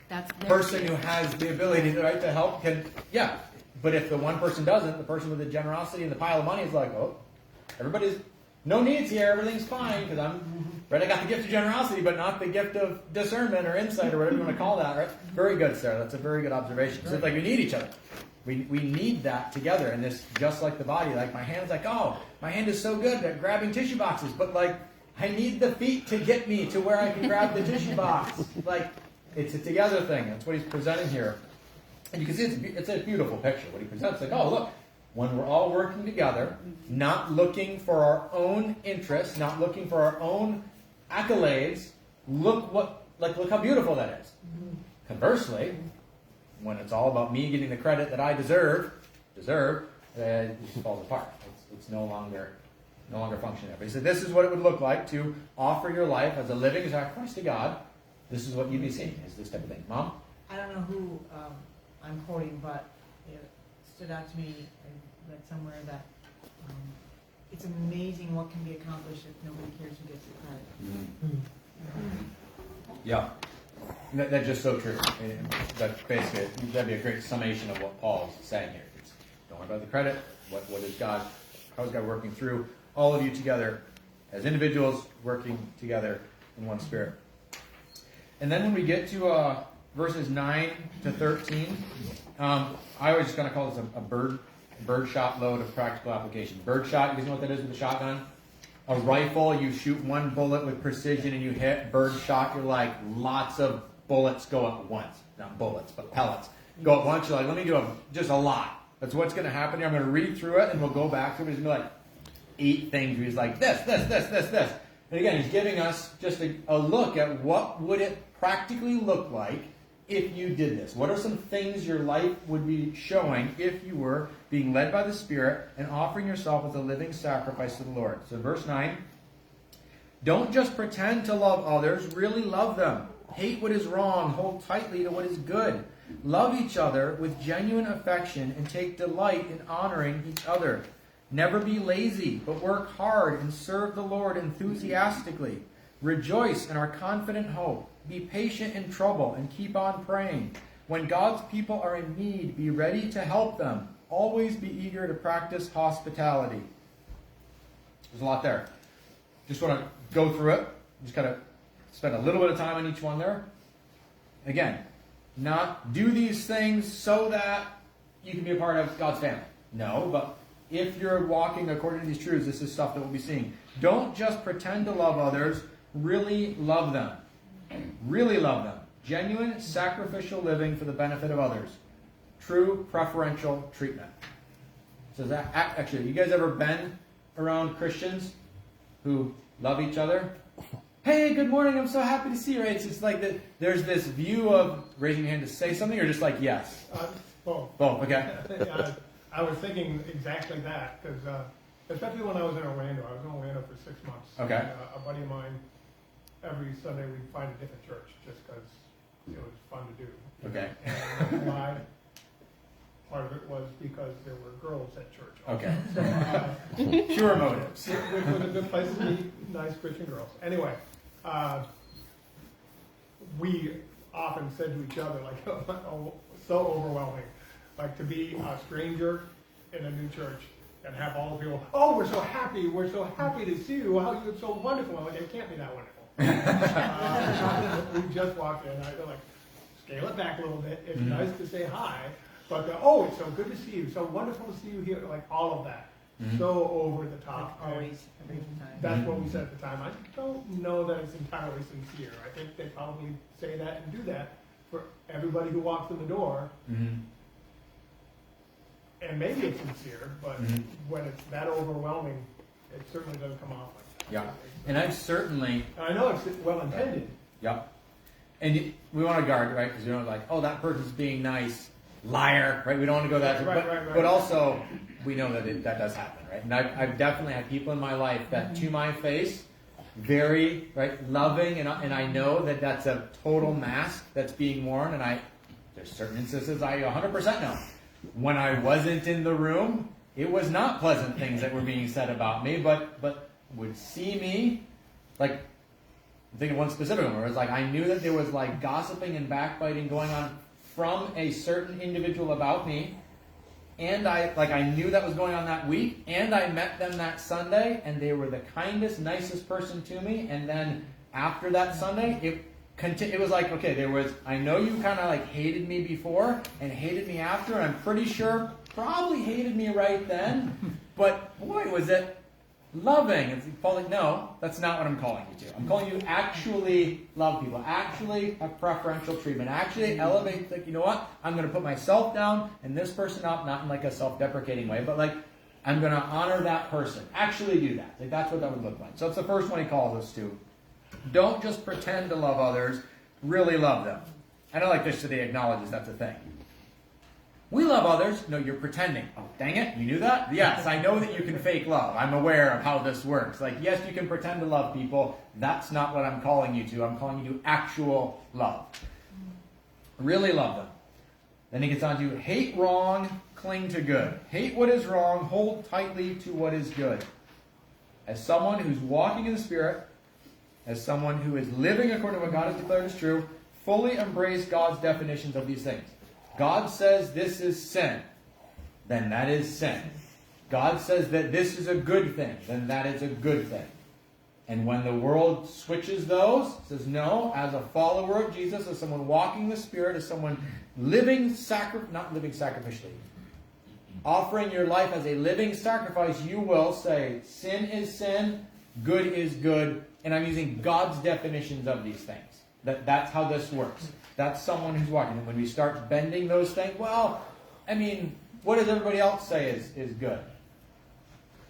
That's The their person who gift. has the ability to, right, to help can, yeah. But if the one person doesn't, the person with the generosity and the pile of money is like, oh, everybody's, no needs here, everything's fine, because I got the gift of generosity, but not the gift of discernment or insight or whatever you want to call that, right? Very good, Sarah. That's a very good observation. So it's like we need each other. We need that together. And this, just like the body, like my hand's like, oh, my hand is so good at grabbing tissue boxes, but like, I need the feet to get me to where I can grab the tissue box. Like, it's a together thing. That's what he's presenting here. And you can see it's a beautiful picture. What he presents, like, oh, look, when we're all working together, not looking for our own interests, not looking for our own accolades, look how beautiful that is. Conversely, when it's all about me getting the credit that I deserve, it just falls apart. It's no longer functioning. But he said, this is what it would look like to offer your life as a living sacrifice to God. This is what you'd be seeing, is this type of thing. Mom? I don't know who I'm quoting, but it stood out to me. I read somewhere that it's amazing what can be accomplished if nobody cares who gets the credit. Yeah. That's just so true. That's basically, that'd be a great summation of what Paul's saying here. It's, don't worry about the credit. What is God? How is God working through all of you together as individuals working together in one spirit? And then when we get to verses 9 to 13, I always just kind of call this a bird shot load of practical application. Bird shot, you guys know what that is with a shotgun? A rifle, you shoot one bullet with precision and you hit. Bird shot, you're like, lots of bullets go at once. Not bullets, but pellets. Go at once, you're like, let me do just a lot. That's what's going to happen here. I'm going to read through it and we'll go back to it. It's going to be like 8 things where he's like, this. And again, he's giving us just a look at what would it practically look like if you did this. What are some things your life would be showing if you were being led by the Spirit and offering yourself as a living sacrifice to the Lord? So verse 9, don't just pretend to love others, really love them. Hate what is wrong, hold tightly to what is good. Love each other with genuine affection and take delight in honoring each other. Never be lazy, but work hard and serve the Lord enthusiastically. Rejoice in our confident hope. Be patient in trouble and keep on praying. When God's people are in need, be ready to help them. Always be eager to practice hospitality. There's a lot there. Just want to go through it. Just kind of spend a little bit of time on each one there. Again, not do these things so that you can be a part of God's family. No, but if you're walking according to these truths, this is stuff that we'll be seeing. Don't just pretend to love others. Really love them. Really love them. Genuine, sacrificial living for the benefit of others. True, preferential treatment. So that, actually, have you guys ever been around Christians who love each other? Hey, good morning, I'm so happy to see you. Right? It's just like that. There's this view of raising your hand to say something, or just like yes? Both. Both, okay. I was thinking exactly that, because especially when I was in Orlando. I was in Orlando for 6 months. Okay. And, a buddy of mine, every Sunday we'd find a different church, just because it was fun to do. Okay. And why? Part of it was because there were girls at church. Okay. So, Pure motives. which was a good place to meet nice Christian girls. Anyway, we often said to each other, like, oh, so overwhelming, like to be a stranger in a new church and have all the people, oh, we're so happy to see you, how you're so wonderful. I'm like, it can't be that wonderful. We just walked in, I feel like, scale it back a little bit. It's nice to say hi, but oh, it's so good to see you, so wonderful to see you here, like all of that. So over the top. Like always, every time. That's what we said at the time. I don't know that it's entirely sincere. I think they probably say that and do that for everybody who walks in the door. And maybe it's sincere, but when it's that overwhelming, it certainly doesn't come off like that. Yeah. And I've certainly... And I know it's well intended. Yep. And we want to guard, right? Because you don't like, oh, that person's being nice. Liar, right? We don't want to go that. Right. But also, we know that that does happen, right? And I've definitely had people in my life that, to my face, very loving, and I know that that's a total mask that's being worn, and there's certain instances I 100% know. When I wasn't in the room, it was not pleasant things that were being said about me, but would see me, like, I'm thinking of one specific one where it was like, I knew that there was like gossiping and backbiting going on from a certain individual about me, and I knew that was going on that week, and I met them that Sunday, and they were the kindest, nicest person to me, and then after that Sunday, it was like, okay, I know you kind of like hated me before and hated me after, and I'm pretty sure probably hated me right then, but boy, was it loving. It's Paul, like, no, that's not what I'm calling you to. I'm calling you to actually love people, actually have preferential treatment, actually elevate, like, you know what, I'm going to put myself down and this person up, not in like a self-deprecating way, but like, I'm going to honor that person. Actually do that. Like, that's what that would look like. So it's the first one he calls us to. Don't just pretend to love others, really love them. I don't like this today acknowledges that's a thing. We love others. No, you're pretending. Oh, dang it, you knew that? Yes, I know that you can fake love. I'm aware of how this works. Like, yes, you can pretend to love people. That's not what I'm calling you to. I'm calling you to actual love. Really love them. Then he gets on to hate wrong, cling to good. Hate what is wrong, hold tightly to what is good. As someone who's walking in the Spirit, as someone who is living according to what God has declared is true, fully embrace God's definitions of these things. God says this is sin, then that is sin. God says that this is a good thing, then that is a good thing. And when the world switches those, says no, as a follower of Jesus, as someone walking in the Spirit, as someone living not living sacrificially, offering your life as a living sacrifice, you will say sin is sin, good is good, and I'm using God's definitions of these things. That's how this works. That's someone who's walking. And when we start bending those things, well, I mean, what does everybody else say is good?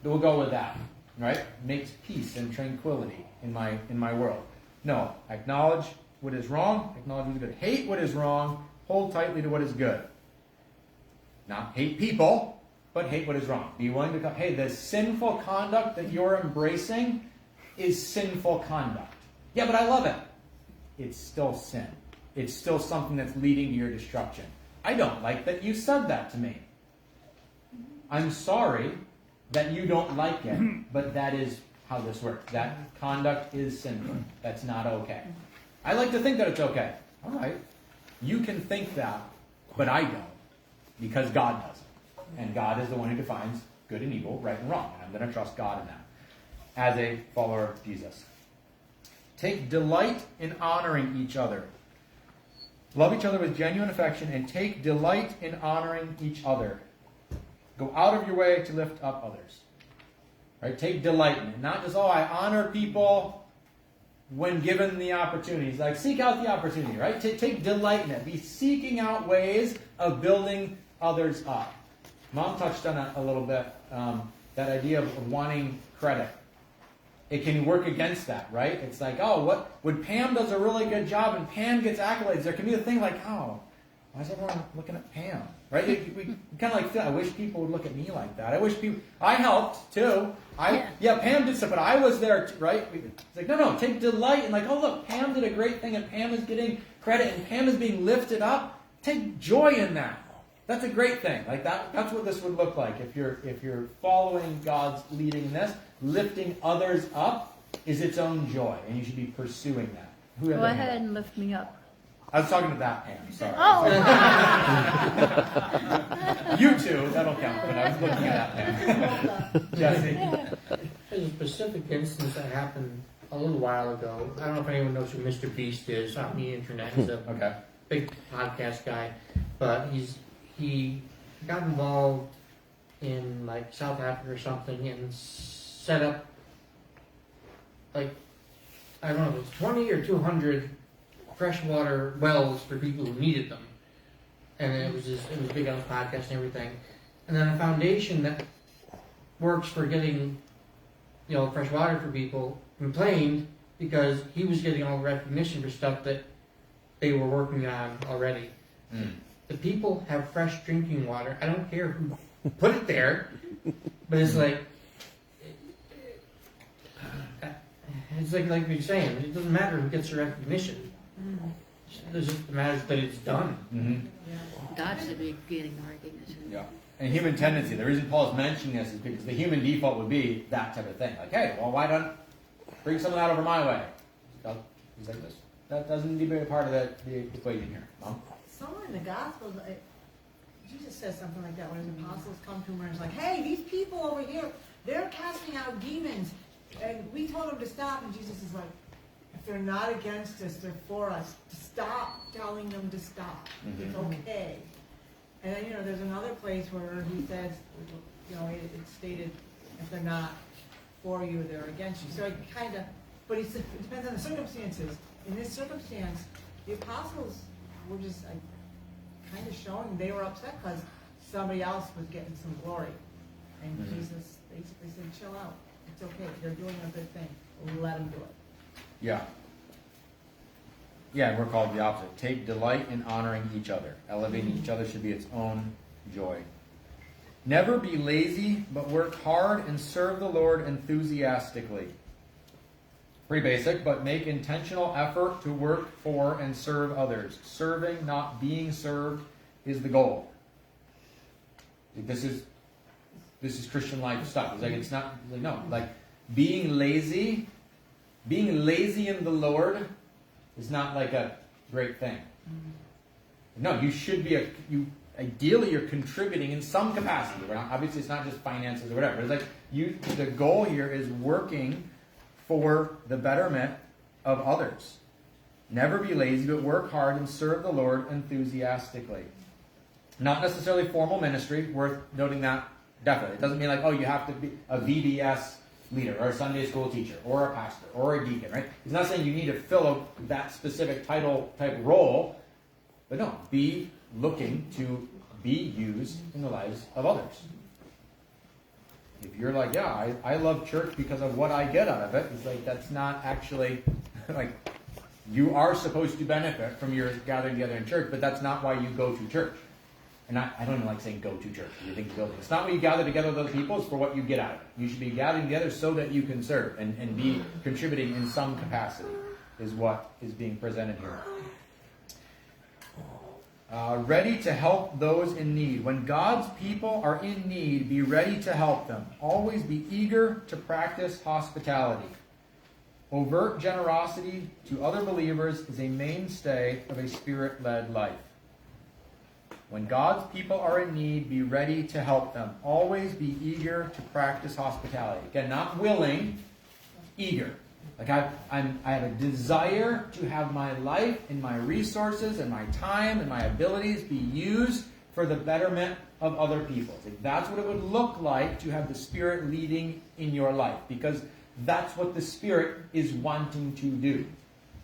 We'll go with that, right? Makes peace and tranquility in my world. No, acknowledge what is wrong, acknowledge what is good. Hate what is wrong, hold tightly to what is good. Not hate people, but hate what is wrong. Be willing to come, hey, the sinful conduct that you're embracing is sinful conduct. Yeah, but I love it. It's still sin. It's still something that's leading to your destruction. I don't like that you said that to me. I'm sorry that you don't like it, but that is how this works. That conduct is sinful. That's not okay. I like to think that it's okay. All right. You can think that, but I don't, because God doesn't. And God is the one who defines good and evil, right and wrong. And I'm going to trust God in that as a follower of Jesus. Take delight in honoring each other. Love each other with genuine affection and take delight in honoring each other. Go out of your way to lift up others. Right? Take delight in it. Not just, I honor people when given the opportunities. Like, seek out the opportunity, right? Take delight in it. Be seeking out ways of building others up. Mom touched on that a little bit. That idea of wanting credit. It can work against that, right? It's like, when Pam does a really good job and Pam gets accolades, there can be a thing like, why is everyone looking at Pam? Right? We kind of like feel, I wish people would look at me like that. I helped too. Pam did stuff, but I was there too, right? It's like, no, take delight in like, look, Pam did a great thing and Pam is getting credit and Pam is being lifted up. Take joy in that. That's a great thing. Like that's what this would look like if you're following God's leading in this. Lifting others up is its own joy, and you should be pursuing that. Go ahead and lift me up. I was talking to that Pam, sorry. Oh! You too, that'll count, but I was looking at that Pam. Jesse? There's a specific instance that happened a little while ago. I don't know if anyone knows who Mr. Beast is on the internet. He's a big podcast guy, but he got involved in like South Africa or something and set up like, I don't know if it's 20 or 200 freshwater wells for people who needed them. And it was big on the podcast and everything. And then a foundation that works for getting, fresh water for people complained because he was getting all the recognition for stuff that they were working on already. The people have fresh drinking water. I don't care who put it there, but it's like, like you're saying, it doesn't matter who gets the recognition. It just matters that it's done. God should be getting the recognition. Yeah. And human tendency, the reason Paul's mentioning this is because the human default would be that type of thing. Like, hey, well, why don't bring some of that over my way? He's like this. That doesn't need to be a part of the equation here. Mom? Somewhere in the Gospels, Jesus says something like that when his apostles come to him and it's like, hey, these people over here, they're casting out demons, and we told them to stop, and Jesus is like, if they're not against us, they're for us. Stop telling them to stop. It's okay. And then, there's another place where he says, it's stated, if they're not for you, they're against you. So it kind of, but he said, it depends on the circumstances. In this circumstance, the apostles were just kind of showing they were upset because somebody else was getting some glory. And Jesus basically said, chill out. It's okay. They're doing a good thing. Let them do it. Yeah. Yeah, and we're called the opposite. Take delight in honoring each other. Elevating each other should be its own joy. Never be lazy, but work hard and serve the Lord enthusiastically. Pretty basic, but make intentional effort to work for and serve others. Serving, not being served, is the goal. This is Christian life stuff. It's not like being lazy in the Lord is not like a great thing. No, you should be ideally you're contributing in some capacity. Obviously it's not just finances or whatever. It's like the goal here is working for the betterment of others. Never be lazy, but work hard and serve the Lord enthusiastically. Not necessarily formal ministry, worth noting that definitely. It doesn't mean like, you have to be a VBS leader or a Sunday school teacher or a pastor or a deacon, right? He's not saying you need to fill that specific title type role, but no, be looking to be used in the lives of others. If you're like, I love church because of what I get out of it, it's like that's not actually like you are supposed to benefit from your gathering together in church, but that's not why you go to church. And I don't even like saying go to church. You think building. It's not when you gather together with other people, it's for what you get out of it. You should be gathering together so that you can serve and be contributing in some capacity is what is being presented here. Ready to help those in need. When God's people are in need, be ready to help them. Always be eager to practice hospitality. Overt generosity to other believers is a mainstay of a Spirit-led life. When God's people are in need, be ready to help them. Always be eager to practice hospitality. Again, not willing, eager. Like I have a desire to have my life and my resources and my time and my abilities be used for the betterment of other people. Like that's what it would look like to have the Spirit leading in your life, because that's what the Spirit is wanting to do.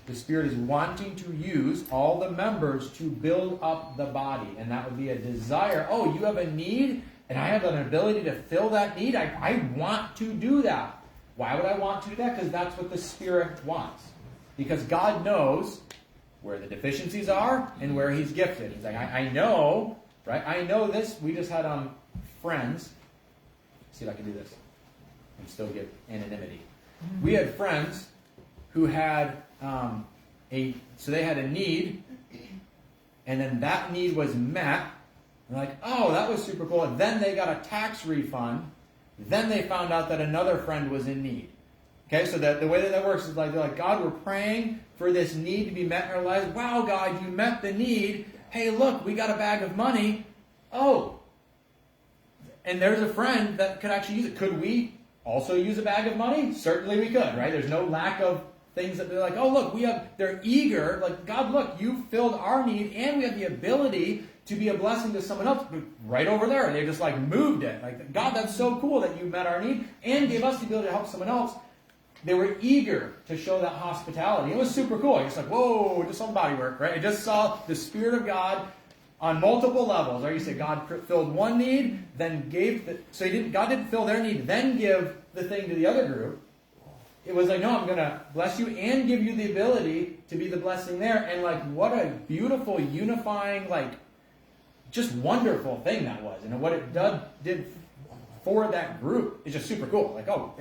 The Spirit is wanting to use all the members to build up the body. And that would be a desire. Oh, you have a need, and I have an ability to fill that need. I want to do that. Why would I want to do that? Because that's what the Spirit wants. Because God knows where the deficiencies are and where He's gifted. He's like, I know, right? I know this. We just had friends. See if I can do this and still get anonymity. We had friends who had so they had a need, and then that need was met. And they're like, oh, that was super cool. And then they got a tax refund. Then they found out that another friend was in need. Okay, so the way that works is like they're like, God, we're praying for this need to be met in our lives. Wow, God, you met the need. Hey, look, we got a bag of money. Oh, and there's a friend that could actually use it. Could we also use a bag of money? Certainly we could, right? There's no lack of things that they're like, oh, look, they're eager. Like, God, look, you filled our need, and we have the ability to be a blessing to someone else. But right over there, they just like moved it. Like, God, that's so cool that you met our need and gave us the ability to help someone else. They were eager to show that hospitality. It was super cool. It's like, whoa, just some body work, right? I just saw the Spirit of God on multiple levels. Right? You say God filled one need, then gave God didn't fill their need, then give the thing to the other group. It was like, no, I'm going to bless you and give you the ability to be the blessing there. And like, what a beautiful, unifying, like, just wonderful thing that was. And what it did for that group is just super cool. Like, oh,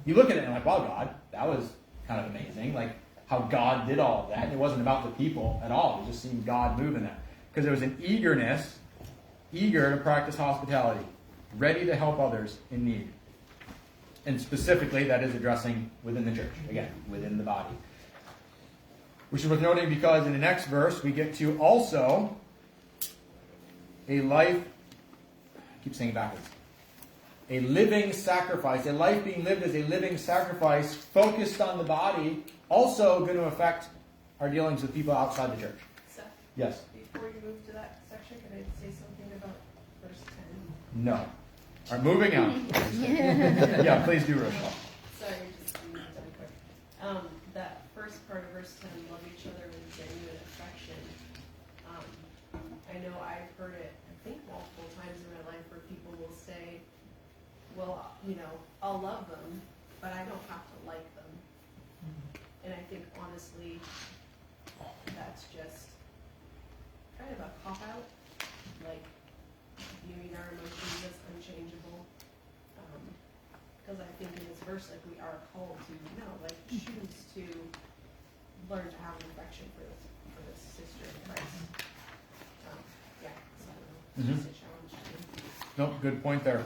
you look at it and like, wow, God, that was kind of amazing. Like how God did all of that. And it wasn't about the people at all. It just seemed God moving that. Because there was an eagerness, eager to practice hospitality, ready to help others in need. And specifically, that is addressing within the church, again, within the body. Which is worth noting because in the next verse, we get to also a life, I keep saying it backwards, a living sacrifice, a life being lived as a living sacrifice focused on the body, also going to affect our dealings with people outside the church. Seth, Yes? before you move to that section, can I say something about verse 10? No. All right, moving on. Yeah, please do, Rochelle. Sorry, just really quick. That first part of verse 10, love each other with genuine affection. I know I've heard it, I think, multiple times in my life where people will say, well, you know, I'll love them, but I don't have to like them. And I think, honestly, that's just kind of a cop-out. Like, viewing our emotions as unchangeable. Because I think in this verse, like, we are called to, choose to learn to have an affection for this sister in Christ. Yeah, so I don't know. It's just a challenge to me. Nope, good point there.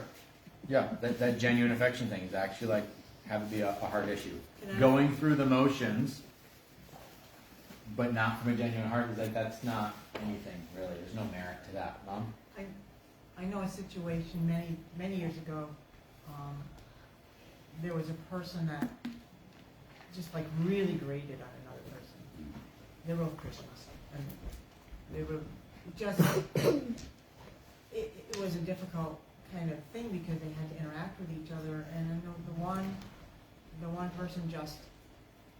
Yeah, that genuine affection thing is actually like, have it be a hard issue. Going through the motions, but not from a genuine heart, is like, that's not anything, really. There's no merit to that. Mom? I know a situation many years ago. There was a person that just like really grated on another person. They were both Christians, and they were just. It was a difficult kind of thing because they had to interact with each other, and then the one person just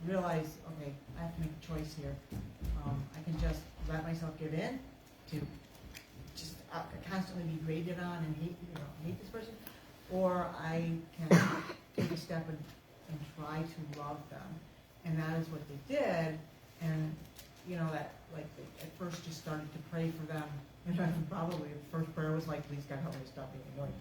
realized, okay, I have to make a choice here. I can just let myself give in to just constantly be graded on and hate this person, or I can take a step and try to love them. And that is what they did. And that at first just started to pray for them. And probably the first prayer was like, please God help me stop being annoying.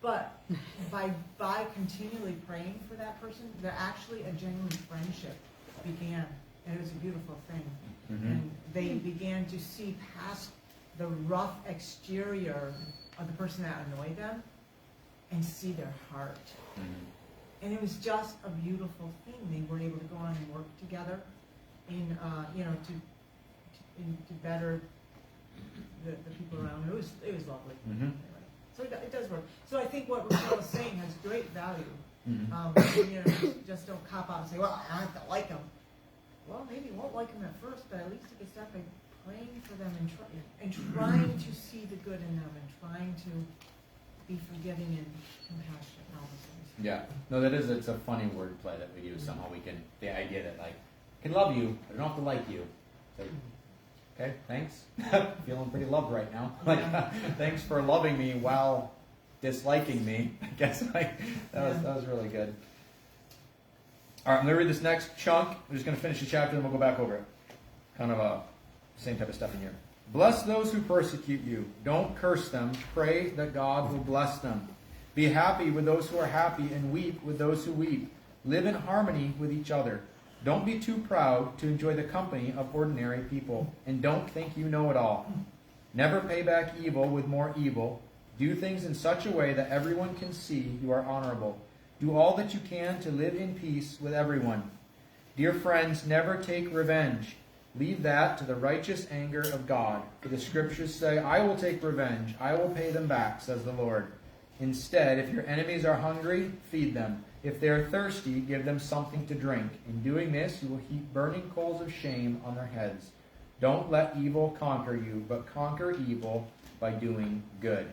But by continually praying for that person, there actually a genuine friendship began, and it was a beautiful thing. Mm-hmm. And they began to see past the rough exterior of the person that annoyed them and see their heart. Mm-hmm. And it was just a beautiful thing. They were able to go on and work together in, to better the people around. It was lovely. Mm-hmm. Anyway, so it does work. So I think what Rochelle is saying has great value. Mm-hmm. Just don't cop out and say, well, I have to like them. Well, maybe you won't like them at first, but at least take a step by praying for them and trying to see the good in them and trying to be forgiving and compassionate and all those things. Yeah. No, it's a funny wordplay that we use. Somehow we can, the idea that like, I can love you, but I don't have to like you. Like, okay, thanks. Feeling pretty loved right now. Like, thanks for loving me while disliking me. I guess that was really good. All right, I'm going to read this next chunk. We're just going to finish the chapter, and we'll go back over it. Kind of same type of stuff in here. Bless those who persecute you. Don't curse them. Pray that God will bless them. Be happy with those who are happy, and weep with those who weep. Live in harmony with each other. Don't be too proud to enjoy the company of ordinary people, and don't think you know it all. Never pay back evil with more evil. Do things in such a way that everyone can see you are honorable. Do all that you can to live in peace with everyone. Dear friends, never take revenge. Leave that to the righteous anger of God. For the scriptures say, I will take revenge. I will pay them back, says the Lord. Instead, if your enemies are hungry, feed them. If they are thirsty, give them something to drink. In doing this, you will heap burning coals of shame on their heads. Don't let evil conquer you, but conquer evil by doing good.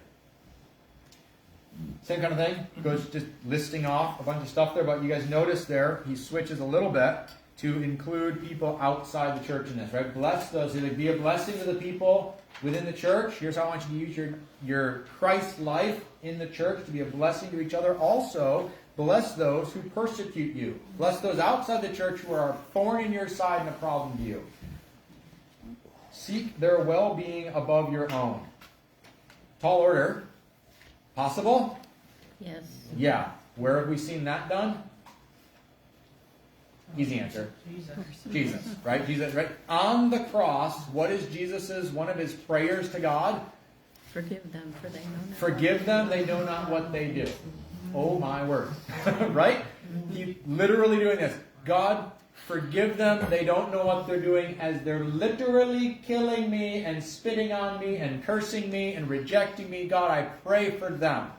Same kind of thing. He goes just listing off a bunch of stuff there, but you guys notice there, he switches a little bit to include people outside the church in this, right? Bless those. He's like, be a blessing to the people within the church. Here's how I want you to use your Christ life in the church to be a blessing to each other. Also, bless those who persecute you. Bless those outside the church who are a thorn in your side and a problem to you. Seek their well-being above your own. Tall order. Possible? Yes. Yeah. Where have we seen that done? Easy answer. Jesus. Jesus, right? Jesus, right? On the cross, what is one of his prayers to God? Forgive them, for they know not. Forgive them, they know not what they do. Oh my word. Right? He's literally doing this. God, forgive them, they don't know what they're doing, as they're literally killing me and spitting on me and cursing me and rejecting me. God, I pray for them.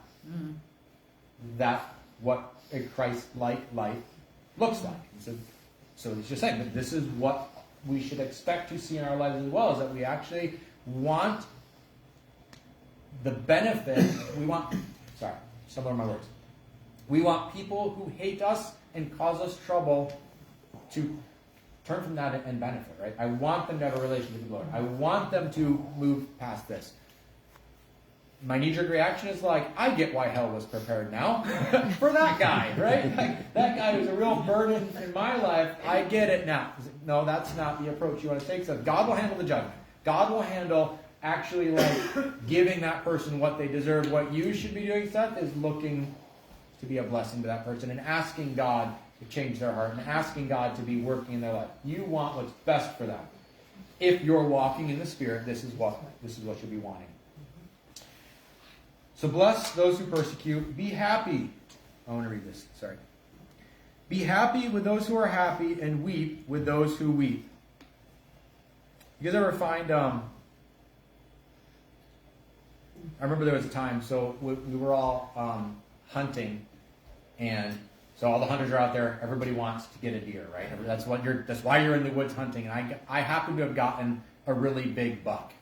That's what a Christ-like life looks like. So he's just saying that this is what we should expect to see in our lives as well, is that we actually want the benefit, some of my words. We want people who hate us and cause us trouble to turn from that and benefit, right? I want them to have a relationship with the Lord. I want them to move past this. My knee-jerk reaction is like, I get why hell was prepared now for that guy, right? Like, that guy was a real burden in my life. I get it now. No, that's not the approach you want to take. So God will handle the judgment. God will handle actually like giving that person what they deserve. What you should be doing, Seth, is looking to be a blessing to that person and asking God to change their heart and asking God to be working in their life. You want what's best for them. If you're walking in the Spirit, this is what you'll be wanting. So bless those who persecute. Be happy. I want to read this. Sorry. Be happy with those who are happy and weep with those who weep. You guys ever find... I remember there was a time, so we were all hunting, and so all the hunters are out there. Everybody wants to get a deer, right? That's why you're in the woods hunting. And I happened to have gotten a really big buck.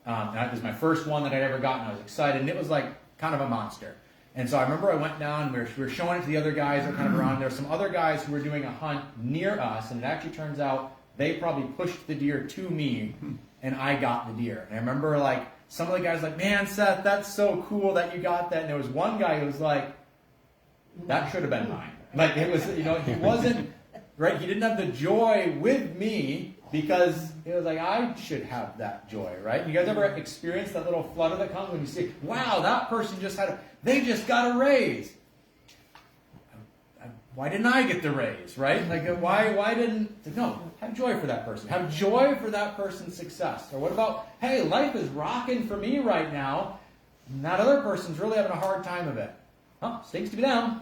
And it was my first one that I'd ever gotten. I was excited, and it was like kind of a monster. And so I remember I went down, we were showing it to the other guys that were kind of around. There were some other guys who were doing a hunt near us, and it actually turns out they probably pushed the deer to me, and I got the deer. And I remember like some of the guys like, man, Seth, that's so cool that you got that. And there was one guy who was like, that should have been mine. Like it was, he wasn't, right? He didn't have the joy with me because it was like, I should have that joy, right? You guys ever experience that little flutter that comes when you see, wow, that person they just got a raise. Why didn't I get the raise, right? Like, why didn't, no, have joy for that person. Have joy for that person's success. Or what about, hey, life is rocking for me right now, and that other person's really having a hard time of it. Huh, stinks to be them.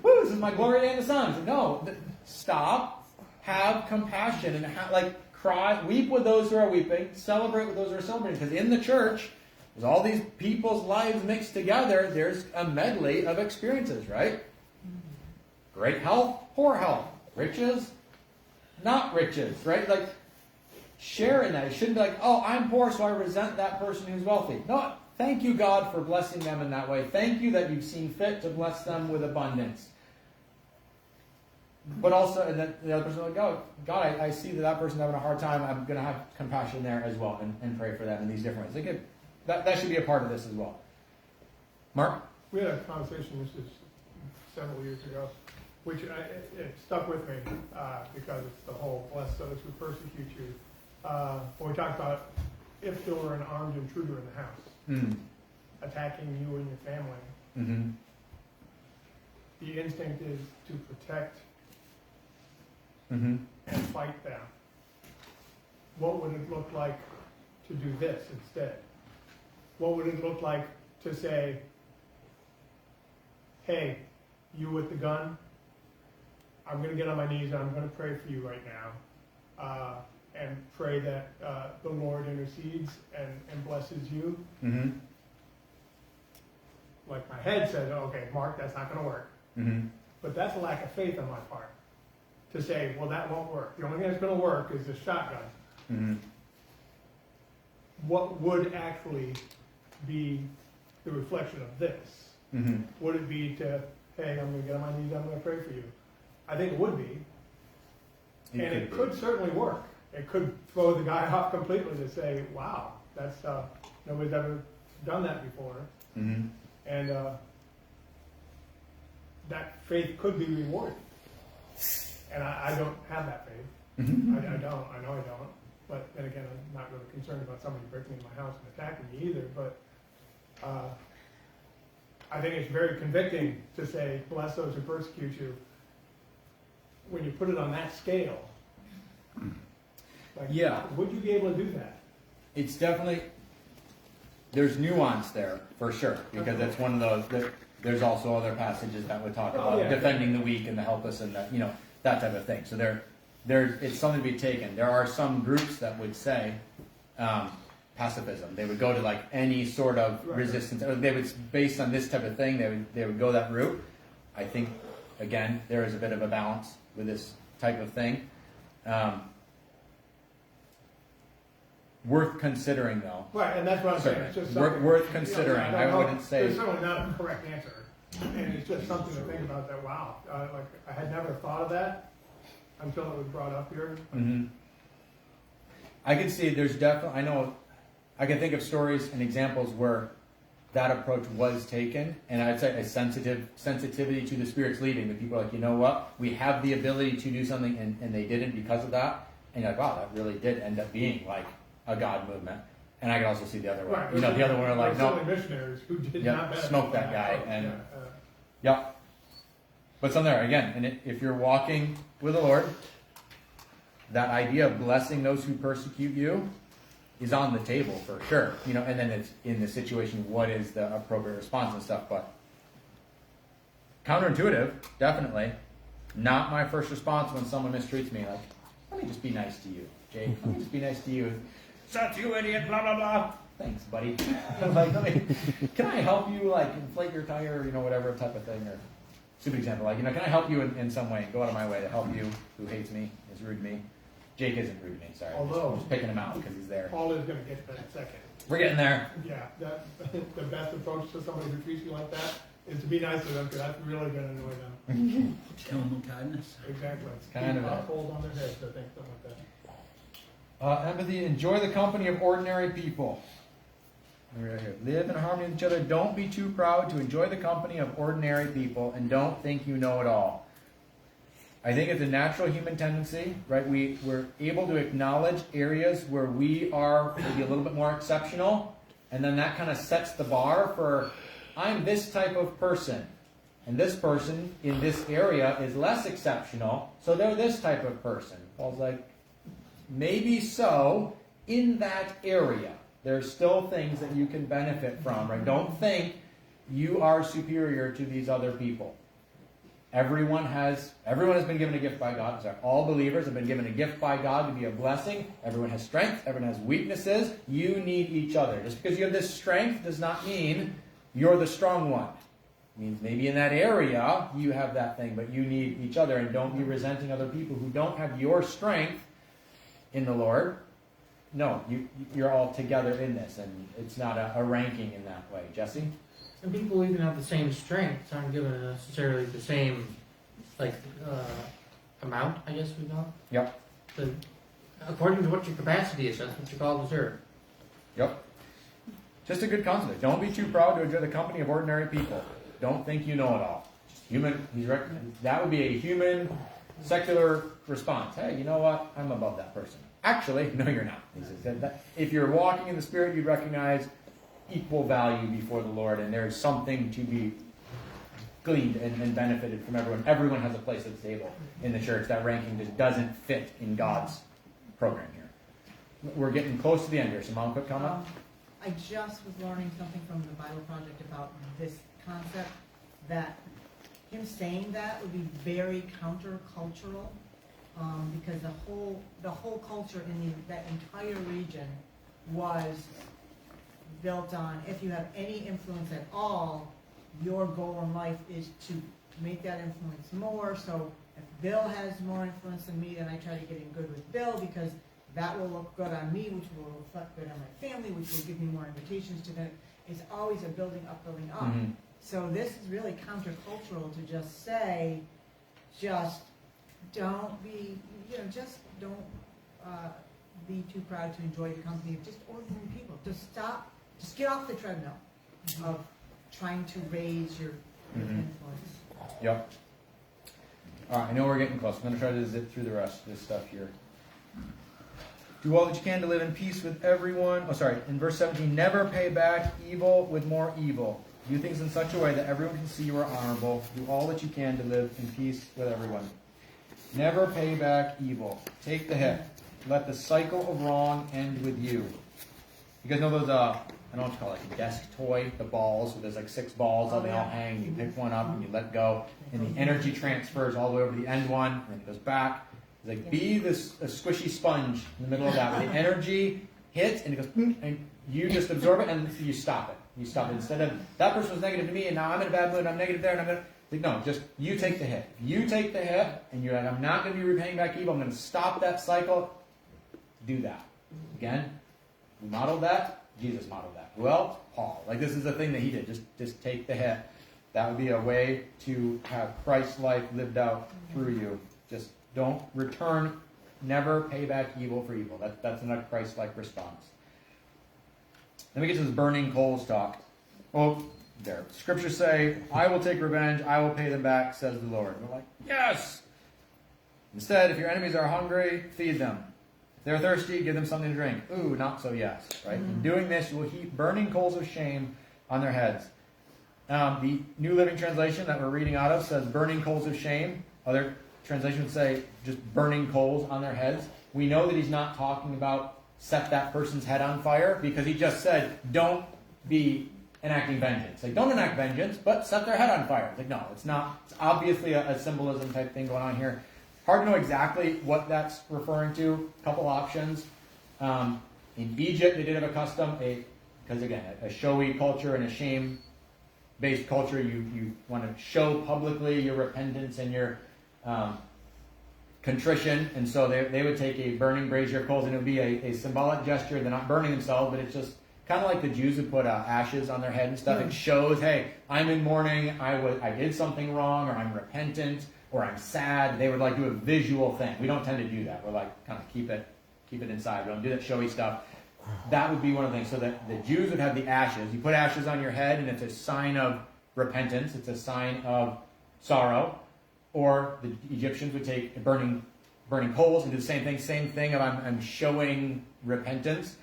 Woo, this is my glory day in the sun. No, stop. Have compassion and cry, weep with those who are weeping, celebrate with those who are celebrating. Because in the church, there's all these people's lives mixed together. There's a medley of experiences, right? Great health, poor health, riches, not riches, right? Like, share in that. It shouldn't be like, oh, I'm poor, so I resent that person who's wealthy. No, thank you, God, for blessing them in that way. Thank you that you've seen fit to bless them with abundance. But also, and then the other person will go, God, I see that person's having a hard time. I'm going to have compassion there as well and pray for them in these different ways. Like that should be a part of this as well. Mark? We had a conversation, this is several years ago, which it stuck with me because it's the whole bless those who persecute you. When we talked about if there were an armed intruder in the house attacking you and your family, the instinct is to protect and fight them. What would it look like to do this instead? What would it look like to say, hey, you with the gun, I'm going to get on my knees and I'm going to pray for you right now and pray that the Lord intercedes and blesses you. Like my head says, okay, Mark, that's not going to work. But that's a lack of faith on my part. To say, well, that won't work. The only thing that's going to work is the shotgun. What would actually be the reflection of this? Would it be to, hey, I'm going to get on my knees, I'm going to pray for you? I think it would be. It could certainly work. It could throw the guy off completely to say, wow, that's nobody's ever done that before. And that faith could be rewarded. And I don't have that faith. I know I don't. But then again, I'm not really concerned about somebody breaking into my house and attacking me either. But I think it's very convicting to say, bless those who persecute you. when you put it on that scale, like, Yeah. would you be able to do that? It's definitely, there's nuance there, for sure, because it's one of those, that there's also other passages that would talk Oh, about yeah. defending the weak and the helpless and the, that type of thing. So there's, it's something to be taken. There are some groups that would say, pacifism. They would go to like any sort of Right. resistance, or they would, based on this type of thing, they would go that route. I think, again, there is a bit of a balance with this type of thing. Worth considering, though. Right, and that's what I'm saying, Certainly. it's just Worth- something. worth considering. don't I know. wouldn't say- There's certainly not a correct answer, and it's just something to think about that, wow, like, I had never thought of that until it was brought up here. Mm-hmm. I can see there's definitely, I can think of stories and examples where that approach was taken, and I'd say a sensitivity to the Spirit's leading. The people are like, you know what, we have the ability to do something, and they didn't because of that. And you're like, wow, that really did end up being like a God movement. And I can also see the other way. Right, The other one are like, there's no, certainly missionaries who did Yep, not benefit smoke from that guy, approach, and- yeah, yeah. But some there again, and if you're walking with the Lord, that idea of blessing those who persecute you is on the table for sure. And then it's in the situation, what is the appropriate response and stuff. But counterintuitive, definitely. Not my first response when someone mistreats me. Like, let me just be nice to you, Jake. Let me just be nice to you. Such you idiot, blah, blah, blah. Thanks, buddy. Like, can I help you, like, inflate your tire, whatever type of thing? Or, stupid example, like, can I help you in some way? Go out of my way to help you who hates me, is rude to me. Jake isn't rude to me, sorry. I'm just picking him out because he's there. Paul is gonna get to that second. We're getting there. Yeah, the best approach to somebody who treats you like that is to be nice to them, because that's really gonna annoy them. Tell them kindness. Exactly. kind of it. Hold on their heads, I think, something like that. Empathy, enjoy the company of ordinary people. Right here. Live in harmony with each other. Don't be too proud to enjoy the company of ordinary people, and don't think you know it all. I think it's a natural human tendency, right? We're able to acknowledge areas where we are maybe a little bit more exceptional, and then that kind of sets the bar for, I'm this type of person, and this person in this area is less exceptional, so they're this type of person. Paul's like, maybe so, in that area. There's still things that you can benefit from, right? Don't think you are superior to these other people. Everyone has been given a gift by God. Sorry, all believers have been given a gift by God to be a blessing. Everyone has strength. Everyone has weaknesses. You need each other. Just because you have this strength does not mean you're the strong one. It means maybe in that area you have that thing, but you need each other, and don't be resenting other people who don't have your strength in the Lord. No, you're all together in this, and it's not a ranking in that way. Jesse? And people even have the same strengths aren't given necessarily the same, amount, I guess we call it. Yep. According to what your capacity is, that's what you're called to serve. Yep. Just a good concept. Don't be too proud to enjoy the company of ordinary people. Don't think you know it all. Just human. That would be a human, secular response. Hey, you know what? I'm above that person. Actually, no, you're not. He says that if you're walking in the Spirit, you'd recognize equal value before the Lord, and there's something to be gleaned and benefited from everyone. Everyone has a place at the table in the church. That ranking just doesn't fit in God's program here. We're getting close to the end here. So, Mom, quick comment? I just was learning something from the Bible Project about this concept, that him saying that would be very countercultural, because the whole culture in that entire region was built on, if you have any influence at all, your goal in life is to make that influence more. So if Bill has more influence than me, then I try to get in good with Bill, because that will look good on me, which will reflect good on my family, which will give me more invitations to them. It's always a building up, building up. Mm-hmm. So this is really countercultural to just say, just don't be, don't be too proud to enjoy the company of just ordinary people. Just get off the treadmill of trying to raise your influence. Yep. All right, I know we're getting close. I'm going to try to zip through the rest of this stuff here. Do all that you can to live in peace with everyone. In verse 17, never pay back evil with more evil. Do things in such a way that everyone can see you are honorable. Do all that you can to live in peace with everyone. Never pay back evil. Take the hit. Let the cycle of wrong end with you. You guys know those, I don't know what you call it, like a desk toy, the balls, where there's like 6 balls, they all hang, you pick one up and you let go, and the energy transfers all the way over to the end one, and then it goes back. It's like, be this a squishy sponge in the middle of that, where the energy hits, and it goes, and you just absorb it, and you stop it. You stop it. Instead of, that person was negative to me, and now I'm in a bad mood, I'm negative there, and I'm going to, like, no, just, you take the hit. You take the hit, and you're like, I'm not going to be repaying back evil, I'm going to stop that cycle. Do that. Again, we modeled that. Jesus modeled that. Well, Paul. Like, this is the thing that he did. Just take the hit. That would be a way to have Christ's life lived out through you. Just don't return. Never pay back evil for evil. That's not a Christ-like response. Then we get to this burning coals talk. Oh, there. Scriptures say, I will take revenge. I will pay them back, says the Lord. We're like, yes! Instead, if your enemies are hungry, feed them. They're thirsty, give them something to drink. Ooh, not so yes, right? In doing this, you will heap burning coals of shame on their heads. The New Living Translation that we're reading out of says burning coals of shame. Other translations say just burning coals on their heads. We know that he's not talking about set that person's head on fire, because he just said don't be enacting vengeance. Like, don't enact vengeance, but set their head on fire. Like, no, it's not. It's obviously a symbolism type thing going on here. Hard to know exactly what that's referring to. A couple options. In Egypt, they did have a custom, because again, a showy culture and a shame-based culture, you want to show publicly your repentance and your contrition, and so they would take a burning brazier of coals, and it would be a symbolic gesture. They're not burning themselves, but it's just kind of like the Jews would put ashes on their head and stuff. It shows, hey, I'm in mourning, I did something wrong, or I'm repentant, or I'm sad. They would like do a visual thing. We don't tend to do that. We're like, kind of keep it inside. We don't do that showy stuff. That would be one of the things. So that the Jews would have the ashes. You put ashes on your head, and it's a sign of repentance. It's a sign of sorrow. Or the Egyptians would take burning coals and do the same thing. Same thing of I'm showing repentance.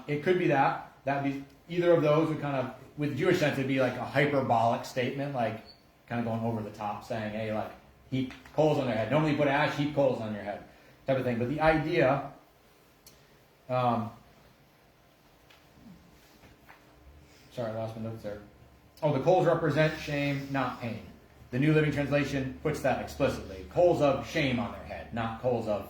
It could be that. That would be either of those would kind of, with Jewish sense, it'd be like a hyperbolic statement, like kind of going over the top, saying, hey, like, heap coals on their head. Normally you put ash, heap coals on your head, type of thing. But the idea, sorry, I lost my notes there. Oh, the coals represent shame, not pain. The New Living Translation puts that explicitly. Coals of shame on their head, not coals of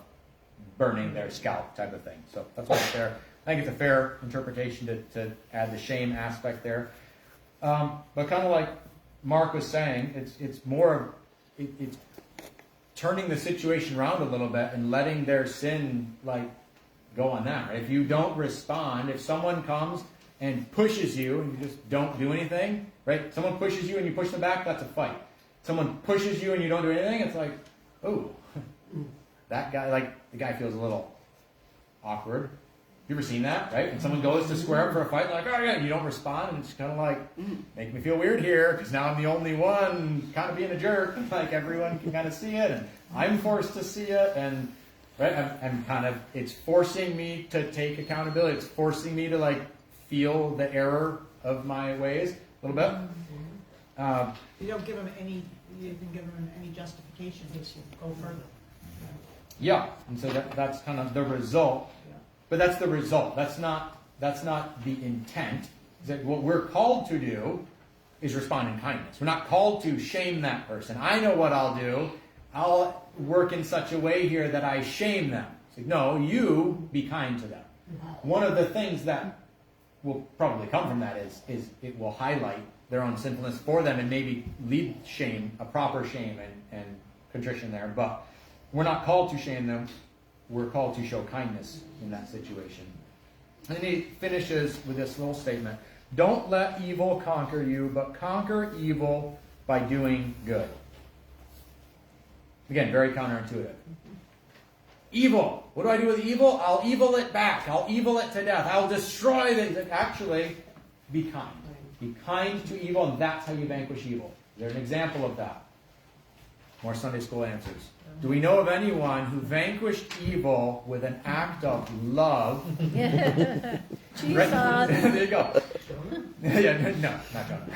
burning their scalp, type of thing. So that's why it's there. I think it's a fair interpretation to add the shame aspect there. But kind of like Mark was saying, it's more it's turning the situation around a little bit and letting their sin like go on that. Right? If you don't respond, if someone comes and pushes you and you just don't do anything, right? Someone pushes you and you push them back, that's a fight. Someone pushes you and you don't do anything, it's like, oh, that guy, like the guy feels a little awkward. You ever seen that, right? And someone goes to square up for a fight, like, oh yeah, and you don't respond, and it's kind of like, make me feel weird here, because now I'm the only one kind of being a jerk, like everyone can kind of see it, and I'm forced to see it, and right, I'm kind of, it's forcing me to take accountability, it's forcing me to like feel the error of my ways a little bit. You don't give them any, you didn't give them any justification, just go further. Yeah, and so that's kind of the result. But that's the result. That's not the intent. That what we're called to do is respond in kindness. We're not called to shame that person. I know what I'll do. I'll work in such a way here that I shame them. It's like, no, you be kind to them. One of the things that will probably come from that is it will highlight their own sinfulness for them and maybe lead shame, a proper shame and contrition there. But we're not called to shame them. We're called to show kindness in that situation. And then he finishes with this little statement. Don't let evil conquer you, but conquer evil by doing good. Again, very counterintuitive. Evil. What do I do with evil? I'll evil it back. I'll evil it to death. I'll destroy it. Actually, be kind. Be kind to evil, and that's how you vanquish evil. There's an example of that. More Sunday school answers. Do we know of anyone who vanquished evil with an act of love? Jesus. There you go. Yeah, no, not Jonah.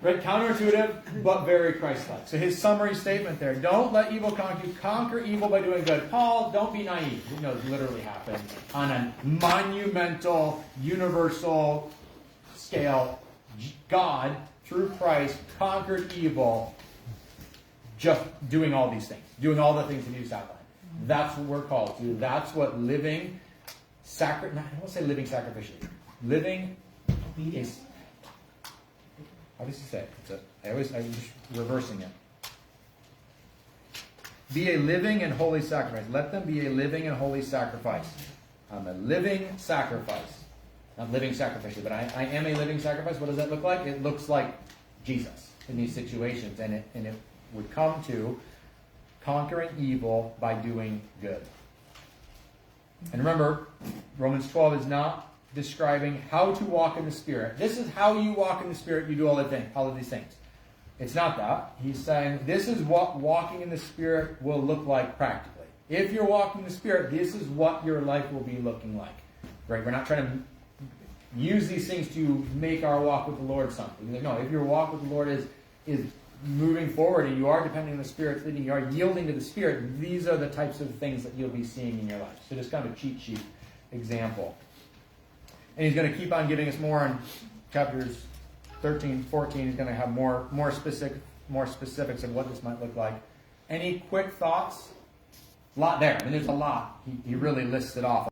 Right, counterintuitive, but very Christ-like. So his summary statement there: don't let evil conquer you. Conquer evil by doing good. Paul, don't be naive. You know, it literally happened on a monumental, universal scale. God, through Christ, conquered evil. Just doing all these things, doing all the things that you just outlined. That's what we're called to. That's what living I don't say living sacrificially. Living is. How does he say it? I'm just reversing it. Be a living and holy sacrifice. Let them be a living and holy sacrifice. I'm a living sacrifice. Not living sacrificially, but I am a living sacrifice. What does that look like? It looks like Jesus in these situations, and it would come to conquering evil by doing good. And remember, Romans 12 is not describing how to walk in the Spirit. This is how you walk in the Spirit. You do all of these things. It's not that. He's saying this is what walking in the Spirit will look like practically. If you're walking in the Spirit, this is what your life will be looking like. Right? We're not trying to use these things to make our walk with the Lord something. No, if your walk with the Lord is moving forward and you are depending on the Spirit's leading, you are yielding to the Spirit, these are the types of things that you'll be seeing in your life. So just kind of a cheat sheet example. And he's going to keep on giving us more in chapters 13, 14. He's going to have more specifics of what this might look like. Any quick thoughts? A lot there. I mean, there's a lot. He really lists it off.